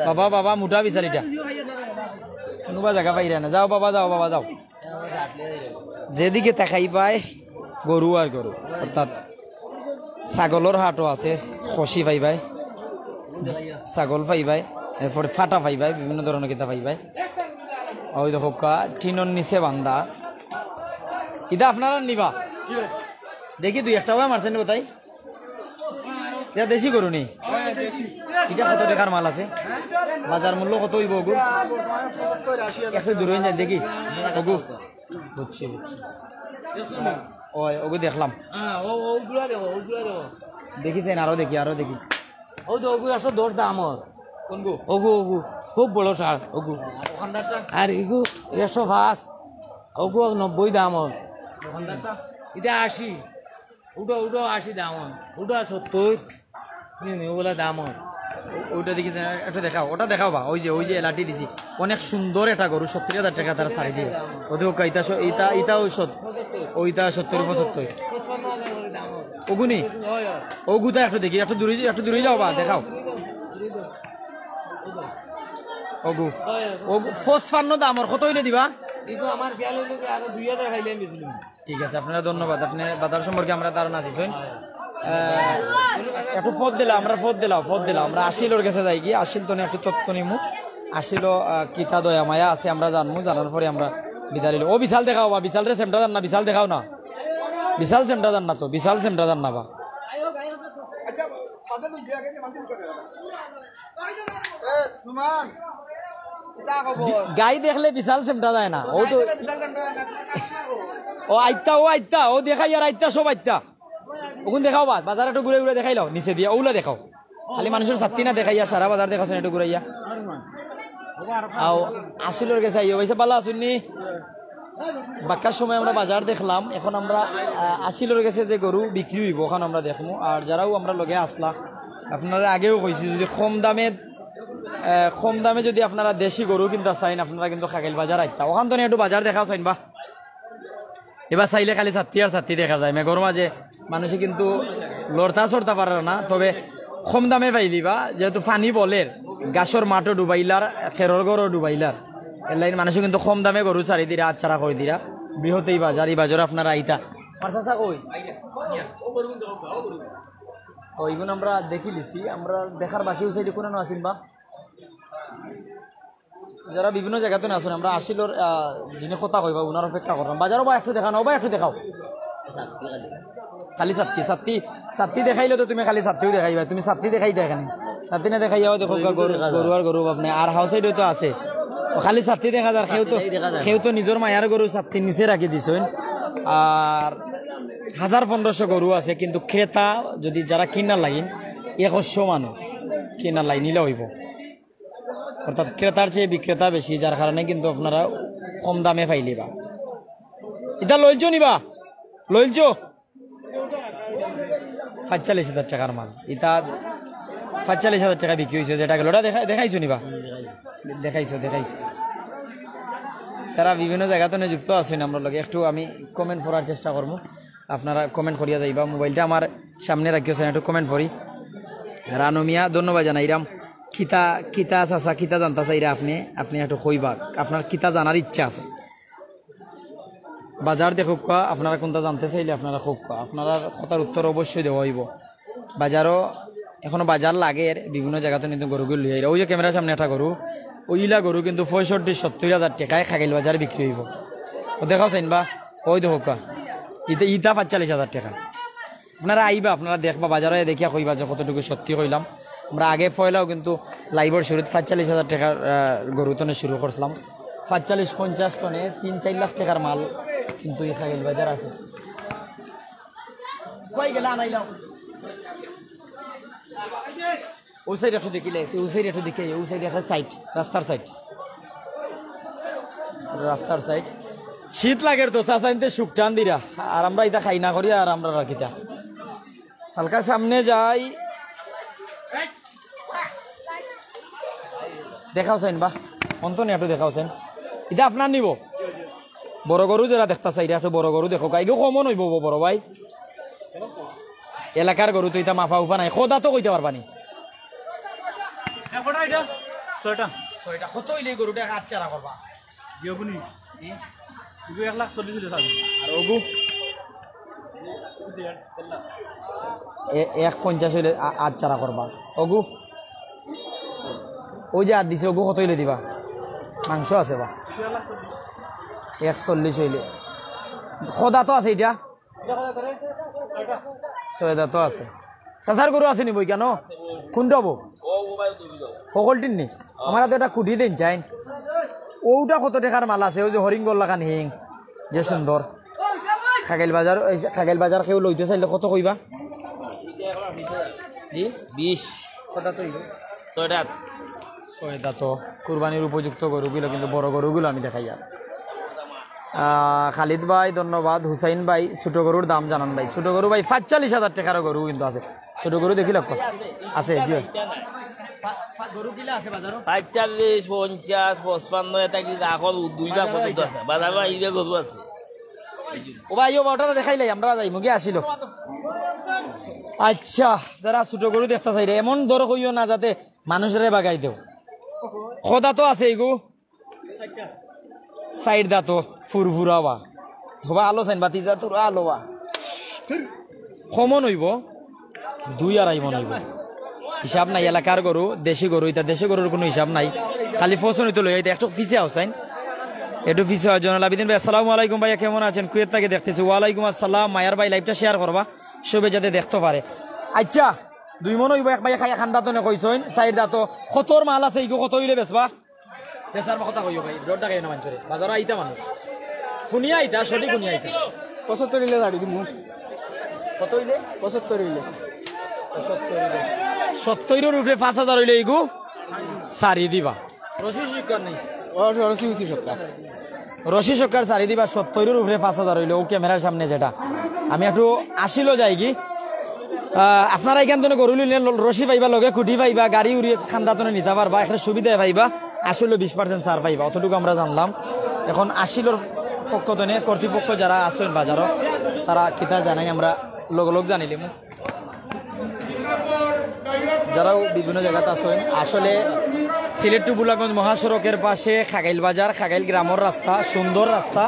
বাবা বাবা মোটা বিশাল এটা কোনোবা জায়গা পাইরা না। যাও বাবা যাও, বাবা যাও। যেদিকে তাকাই পায় গরু আর গরু। অর্থাৎ ছাগলের হাটও আছে, খসি পাইবাই, ছাগল পাইবাই, এরপরে ফাটা পাইবাই, বিভিন্ন ধরনের কিতা পাইবাই। ওই দেখো টিনের নিচে বান্ধা। এটা আপনারা নিবা দেখি, 2-1 টাকা মারছেন তাই? এটা দেশি গরু নি? এটা কত টাকার মাল আছে? বাজার মূল্য কত হইব? ওগু একটু দূর হয়ে যায় দেখি। ওগু বুঝছি বুঝছি। ওই ওগু দেখলাম, দেখিছেন? আরো দেখি আরো দেখি। ও তো ওগু 110 দাম। কোন গু? ওগু ওগু খুব বড় সার ওগু। আর এগু 105, ওগু 90 দাম। এটা 80, উডো উডো 80 দাম, উডো 70 ওগুলা দাম। ওইটা দেখিছেন? একটা দেখাও, ওটা দেখাও বা। ওই যে এলাটি দিছি, অনেক সুন্দর একটা গরু, 70,000 টাকা তারা ছাড়ি দিয়ে। ওদের ইটা ওইটা 70-75 ওগুনি। ওগুতা একটু দেখি, একটু দূরে যাও বা দেখাও। ওগু ওগু 55 দাম। কত হইলে দিবা? ঠিক আছে, আপনারা ধন্যবাদ। আপনি বাজার সম্পর্কে আমরা ধারণা দিছেন। একটু ফোদ দিলাম আমরা, ফোদ দিলাম আমরা। আসিলোর কাছে যাই কি, আসিল তো একটু তথ্য নিমু। আসিল কিতা দয়া মায়া আছে আমরা জানবো, জানার পরে আমরা বিদায় নিল। ও বিশাল দেখাও বা, বিশাল রে সেমটা জান না, বিশাল দেখাও না, বিশাল সেমটা জান না তো, বিশাল সেমটা জান না বা। গাই দেখলে বিশাল সেমটা যায় না। ও তো ও আইতা ও দেখাই আর আইতা সব আইতা। ওগুন দেখাও বা, বাজার একটু ঘুরে ঘুরে দেখাইলাও নিচে দিয়া। ওগুলা দেখাও, খালি মানুষের ছাত্রী না দেখাইয়া সারা বাজার দেখাচ্ছেন একটু ঘুরাইয়া। আসিলোর গেছে আইও ভাইসা ভালো আসুননি? বাক্কার সময় আমরা বাজার দেখলাম। এখন আমরা আসিলোর গেছে যে গরু বিক্রি হইব ওখানে আমরা দেখবো। আর যারাও আমরা লগে আসলাম, আপনারা আগেও কইছি যদি কম দামে যদি আপনারা দেশি গরু কিনতে চাইন, আপনারা কিন্তু খাগেল বাজার আইতা। ওখান তো একটু বাজার দেখাও চাইন বা। এবার চাইলে খালি ছাত্রী আর ছাত্রী দেখা যায়, মেঘর মাঝে মানুষে কিন্তু লড়তা চড়তা পারে না। তবে কম দামে পাইলি বা, যেহেতু পানি বলের গাছর মাঠও ডুবাইলার, খেরর গড়ও ডুবাইলার, এর লাইন মানুষে কিন্তু কম দামে গরু চারি দিরা, আচ্ছারা করে দিরা। বৃহৎ এই বাজার, এই বাজার আপনারা আইতা। ওইগুলো আমরা দেখি লিছি, আমরা দেখার বাকিও সাইডে কোনো আসিন বা। যারা বিভিন্ন জায়গাতে আসুন, আমরা আসিলোর যিনি কথা কইবা উনার অপেক্ষা করলাম। বাজারও বা একটু দেখানো, বা একটু দেখাও। খালি ছাত্রী দেখাইলে তো তুমি খালি ছাত্রীও দেখাইবা, তুমি ছাত্রী দেখাইতে এখানে, ছাত্রী না দেখাইয়াও দেখো গরু আর গরু আপনি। আর হাউস সাইডে তো আছে, খালি ছাত্রী দেখা যায়। কেউ তো নিজের মায়ার গরু ছাত্রীর নিচে রাখি দিছেন। আর 1000-1500 গরু আছে, কিন্তু ক্রেতা যদি যারা কিনার লাগিন 100 মানুষ কিনার লাইন নিলে হইব। অর্থাৎ ক্রেতার চেয়ে বিক্রেতা বেশি, যার কারণে কিন্তু আপনারা কম দামে পাইলিবা। এটা লইলছ নিবা, লইলছ 45,000 টাকার মাল। এটা 45,000 টাকা বিক্রি হয়েছে যেটা গেল ওটা দেখাইছো নিবা দেখাইছো সারা বিভিন্ন জায়গাতে যুক্ত আছেন আমরা লগে একটু আমি কমেন্ট করার চেষ্টা করবো আপনারা কমেন্ট করিয়া যাইবা মোবাইলটা আমার সামনে রাখিয়েছেন একটু কমেন্ট করি রানু মিয়া ধন্যবাদ জানাইরাম কিতা চাচা কিতা জানতা চাইরা আপনি একটু কইবা আপনার কিতা জানার ইচ্ছা আছে বাজার দেখুক কা আপনারা কোনটা জানতে চাইলে আপনারা খুব কা আপনারা কথার উত্তর অবশ্যই দেওয়া হইব বাজারও এখনো বাজার লাগে বিভিন্ন জায়গাতে কিন্তু গরুগুলো লই আইরা ওই যে ক্যামেরার সামনে একটা গরু ওইলা গরু কিন্তু 65-70,000 টাকায় খাগাইল বাজারে বিক্রি হইব ও দেখাও চাইন বা ওই দেখুক কা ইটা 45,000 টাকা আপনারা আইবা আপনারা দেখবা বাজারে দেখিয়া কইবা যে কতটুকু সত্যি কইলাম আমরা আগে ফয়লাও কিন্তু লাইভের শুরুতে 45,000 টাকার গরু তনে শুরু করছিলাম 45-50 টনে 3-4 লাখ টাকার মাল কিন্তু এই খাগিল বাজার আছে কই গেলা আনাইলাম ওই সাইড একটু দেখিলে ওই সাইড একটু দেখে ওই সাইড একটা সাইড রাস্তার সাইড শীত লাগে তো চাচাইতে সুখ টান দিরা আর আমরা এটা খাই না করি আর আমরা রাখিতা হালকা সামনে যাই দেখাওছেন বা অন্তনে একটু দেখাওছেন এটা আপনার নিব বড় গরু যারা দেখতে চাই একটু বড় গরু দেখো গাইগো কমন হইব বড় ভাই এলাকার গরু তো এটা মাফা উফা নাই খোদা তো কইতে পারবানি ছয়টা কত হইলে গরুটা হাত চারা করবা 1,40,000 আর ওগু 1,50 হইলে হাত চারা করবা ওগু ওই যে আর দিছে ওগু কত হইলে দিবা মাংস আছে বা 140 হইলে খোদা তো আছে এটা 6 দাঁত আছে চাচার গরু আছে নি বই কেন কোনটা হবো সকলটির নি আমার তো এটা কুটি দিন চাইন ওটা কত টাকার মাল আছে ওই যে হরিঙ্গল লাগান হিং যে সুন্দর খাগাইল বাজার কেউ লইতে চাইলে কত কইবা জি 20 কত তো 6 দাঁত কুরবানির উপযুক্ত গরুগুলো কিন্তু বড় গরুগুলো আমি দেখাই আর খালিদ ভাই ধন্যবাদ হুসাইন ভাই ছোট গরুর দাম জানান ভাই ছোট গরু ভাই 45,000 টাকার গরু কিন্তু আছে ছোট গরু দেখি লক্ষ আছে জি গরু কিলা আছে বাজারও 45, 50, 55 এটা কি এখন 2 লাখ পর্যন্ত আছে বাজারে এইবে গরু আছে ও ভাই ও বড়টা দেখাইলাই আমরা যাই মুগে আসিল আচ্ছা যারা ছোট গরু দেখতে চাই রে এমন দর কইও না যাতে মানুষের বাগাই দেও খোদা তো আছে এইগু সাইড দা তো ফুরফুরাবা হবা আলো চাইন বাতি যা তোর আলোবা কমন হইব 2-2.5 মন হইব হিসাব নাই এলাকার গরু দেশি গরু এটা দেশি গরুর কোনো হিসাব নাই খালি ফসন হইতে লই এটা একটু পিছে আউসাইন একটু পিছে জনাল আবিদিন ভাই আসসালামু আলাইকুম ভাইয়া কেমন আছেন কুয়েত থেকে দেখতেছি ওয়ালাইকুম আসসালাম মায়ার ভাই লাইভটা শেয়ার করবা সবে যাতে দেখতে পারে আচ্ছা 2 মন হইব এক ভাই খাইয়া খান্দা তো কইছইন সাইড দা তো কতর মাল আছে ইগো কত হইলে বেচবা বেচার কথা কইও ভাই রোড টাকা না মানছরে বাজার আইতা মানুষ শুনিয়া আইতা সঠিক শুনিয়া আইতা 75 হইলে দাঁড়ি দিমু কত হইলে 75 হইলে 70 রুপে 5,000 হইলে ইগো সারি দিবা রশি শিকার নাই রশি সরকার সারি দিবা 70 উপরে 5,000 হইলে ও ক্যামেরার সামনে যেটা আমি একটু আসিল যাই কি আপনারা এখান থেকে গরু নিলে রশি পাইবা লগে খুঁটি পাইবা গাড়ি উড়িয়ে খান্দাতনে নিতে পারবা একটা সুবিধা পাইবা আসলে 20% ছাড় পাইবা অতটুকু আমরা জানলাম এখন আসিলর পক্ষতনে কর্তৃপক্ষ যারা আসেন বাজারও তারা কিতা জানাই আমরা লোক জানিলাম যারাও বিভিন্ন জায়গাতে আসেন আসলে সিলেট টু বুলাগঞ্জ মহাসড়কের পাশে খাগাইল বাজার খাগাইল গ্রামের রাস্তা সুন্দর রাস্তা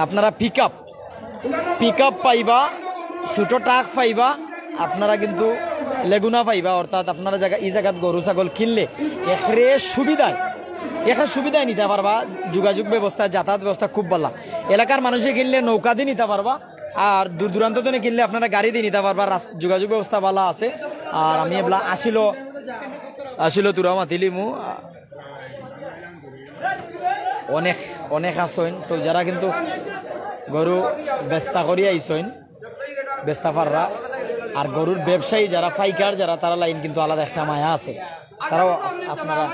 আপনারা পিক আপ পাইবা ছোট ট্রাক পাইবা আপনারা কিন্তু লেগুনা পাইবা অর্থাৎ আপনারা এই জায়গাত গরু ছাগল কিনলে এখানে সুবিধায় নিতে পারবা যোগাযোগ ব্যবস্থা যাতায়াত ব্যবস্থা খুব ভালো এলাকার মানুষে কিনলে নৌকা দিয়ে নিতে পারবা আর দূর দূরান্ত থেকে কিনলে আপনারা গাড়ি দিয়ে নিতে পারবা যোগাযোগ ব্যবস্থা ভালো আছে আর আমি এবলা আসিল তোরা মাতিলিমু অনেক আসইন তো যারা কিন্তু গরু বেস্তা করি আইসইন বেস্তা পাররা আর গরুর ব্যবসায়ী যারা পাইকার যারা তারা লাইন কিন্তু আলাদা একটা মায়া আছে তারাও আপনারা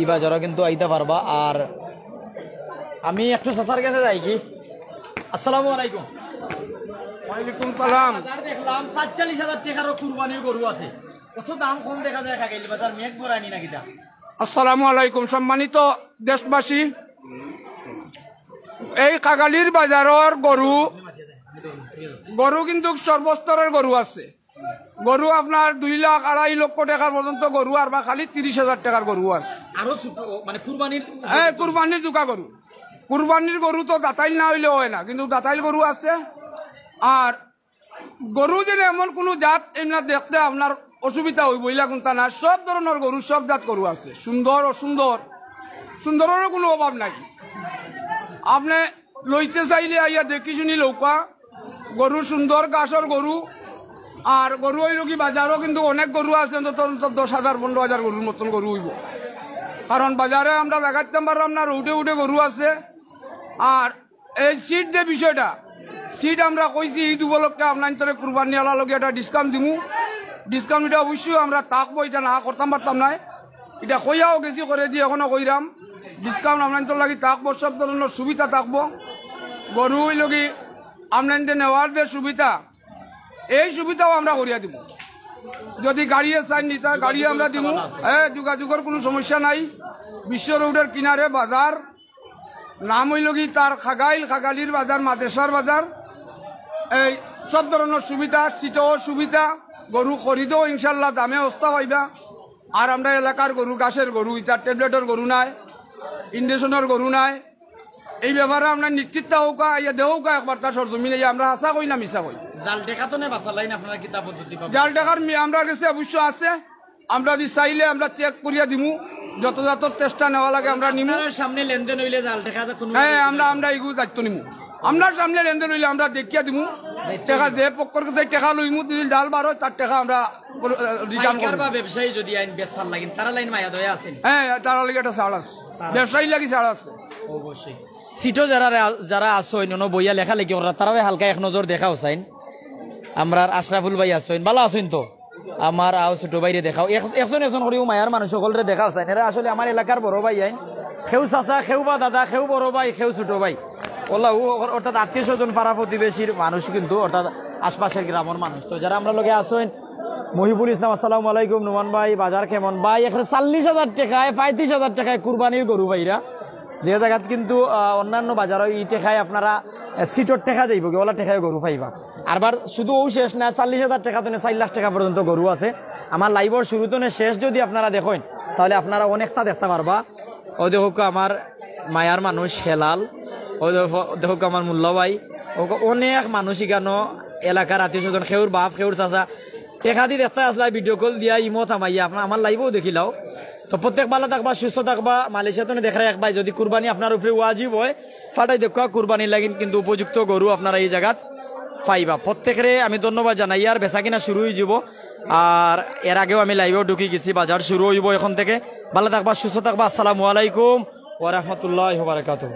ই বাজারও কিন্তু আইতে পারবা আর আমি একটু চাচার কাছে যাই কি আসসালামু আলাইকুম ওয়ালাইকুম সালাম দেখলাম 45,000 টাকারও কুরবানির গরু আছে কত দাম কম দেখা যায় খাগাইল বাজার মেঘ পরানি নাকি তা? আসসালামু আলাইকুম সম্মানিত দেশবাসী, এই কাগালির বাজারের গরু কিন্তু সর্বস্তরের গরু আছে। গরু আপনার 2 লাখ 2.5 লক্ষ টাকা পর্যন্ত গরু আর বা খালি 30,000 টাকার গরু আছে। আরো ছোট মানে কুরবানির কুরবানির জোকা গরু, কুরবানির গরু তো দাতাইল না হইলে হয় না, কিন্তু দাতাইল গরু আছে। আর গরু যেন এমন কোন জাত এমনি দেখতে আপনার অসুবিধা হইব ইলা কোনটা না, সব ধরনের গরু, সব জাত গরু আছে। সুন্দর অসুন্দর, সুন্দরেরও কোনো অভাব নাই। আপনি লইতে চাইলে আইয়া দেখি শুনি লৌকা গরু, সুন্দর গাছর গরু। আর গরু হইল কি বাজারও কিন্তু অনেক গরু আছে, অন্তত 10,000 15,000 গরুর মতন গরু হইব। কারণ বাজারে আমরা দেখাতে পারলাম না, উঠে উঠে গরু আছে। আর এই সিট যে বিষয়টা, সিট আমরা কইছি ঈদ উপলক্ষে আপনার কুরবানি আলার লগে একটা ডিসকাউন্ট দিমু। ডিসকাউন্ট এটা অবশ্যই আমরা থাকবো, এটা না করতাম পারতাম না, এটা কইয়াও গেছি করে দিয়ে এখনো কইরাম। ডিসকাউন্ট আপনার লাগি থাকবো, সব ধরনের সুবিধা থাকবো। গরু হইল কি আপনার নেওয়ার যে সুবিধা, এই সুবিধাও আমরা করিয়া দিব। যদি গাড়িয়ে চাই নিতে গাড়ি আমরা দিব, যোগাযোগের কোনো সমস্যা নাই। বিশ্ব রোডের কিনারে বাজার, নাম হইল কি তার খাগাইল, খাগালির বাজার, মাদেশার বাজার। এই সব ধরনের সুবিধা, সিটও সুবিধা, গরু খরিদও ইনশাল্লাহ দামে অস্তা পাইবা। আর আমরা এলাকার গরু, গাছের গরু, ইটার ট্যাবলেটের গরু নাই, ইন্ডেশনের গরু নাই। এই ব্যাপারে আমরা নিশ্চিত হোক দেহৌকা একবার তার সরজমিনে আমরা আশা করি না মিশা করি। জাল টেকা তো নেই বাসালাইন আপনারা কি তা পদ্ধতি পাবেন? জাল টাকার আমরা কাছে অবশ্য আছে, আমরা যদি চাইলে আমরা চেক করিয়া দিমু, যথাযথ চেষ্টা নেওয়া লাগে আমরা নিমু। সামনে লেনদেন হইলে জাল টেকা কোনো আমরা এগুলো দায়িত্ব নিমু। আমরা সামনে লেনদেন হইলে আমরা দেখিয়া দিমু, টাকা যে পক্ষর কাছে টাকা লইমু, যদি জাল বার হয় তার টাকা আমরা রিটার্ন করব। ব্যবসায়ী যদি আইন বেচার লাগেন তারা লাইন মায়া দয়া আছে, তারা লাগে একটা ছাড় আছে, ব্যবসায়ী লাগি ছাড় আছে অবশ্যই। সিটও যারা আসইন বইয়া লেখালেখি করা তারা হালকা এক নজর দেখাও চাইন। আমরা আশরাফুল ভাই আসইন, ভালো আসইন তো? আমার আও ছোট ভাইরে দেখাও, একজন একজন করিও মায়ার মানুষ সকলরে দেখাও চাইন। এরা আসলে আমার এলাকার বড় ভাই আইন, খেউ চাচা, খেউ বা দাদা, খেউ বড় ভাই, খেউ ছোট ভাই, ওলা অর্থাৎ 800 পাড়া প্রতিবেশীর মানুষ, কিন্তু অর্থাৎ আশপাশের গ্রামের মানুষ। তো যারা আমরা লগে আসইন, মহিবুল ইসলাম আসসালামু আলাইকুম, নুমান ভাই বাজার কেমন ভাই? এখানে 40,000 টাকায় 35,000 টাকায় কুরবানির গরু ভাইরা, যে জায়গাত কিন্তু অন্যান্য বাজারও ই টেকায় আপনারা সিটর টেকা যাইব, ওলা টেকায় গরু পাইবা। আরবার শুধু ও শেষ না, 40,000 টাকা তো 4 লাখ টাকা পর্যন্ত গরু আছে। আমার লাইভর শুরুতে শেষ যদি আপনারা দেখেন তাহলে আপনারা অনেকটা দেখতে পারবা। ও দেখুক আমার মায়ার মানুষ হেলাল, ও দেখুক আমার মুল্লা ভাই, অনেক মানুষ ইগানো এলাকার আত্মীয়স্বজন, খেউর বাপ, খেউর চাচা টেকা দিয়ে দেখতে আসলে ভিডিও কল দিয়া ইমো থামাইয়া আপনার আমার লাইভও দেখিলাও। তো প্রত্যেক ভালো থাকবা, সুস্থ থাকবা। মালয়েশিয়া তো দেখা এক ভাই, যদি কুরবানি আপনার উপরে ওয়াজিব হয় ফাটাই দেখা, কুরবানি লাগিন কিন্তু উপযুক্ত গরু আপনারা এই জায়গাত পাইবা। প্রত্যেকের আমি ধন্যবাদ জানাই। আর বেচা কিনা শুরু হয়ে যাব, আর এর আগেও আমি লাইভেও ঢুকি গেছি, বাজার শুরু হইব এখন থেকে। ভালো থাকবা, সুস্থ থাকবা। আসসালামু আলাইকুম ওয়া রাহমাতুল্লাহি ওয়া বারাকাতুহু।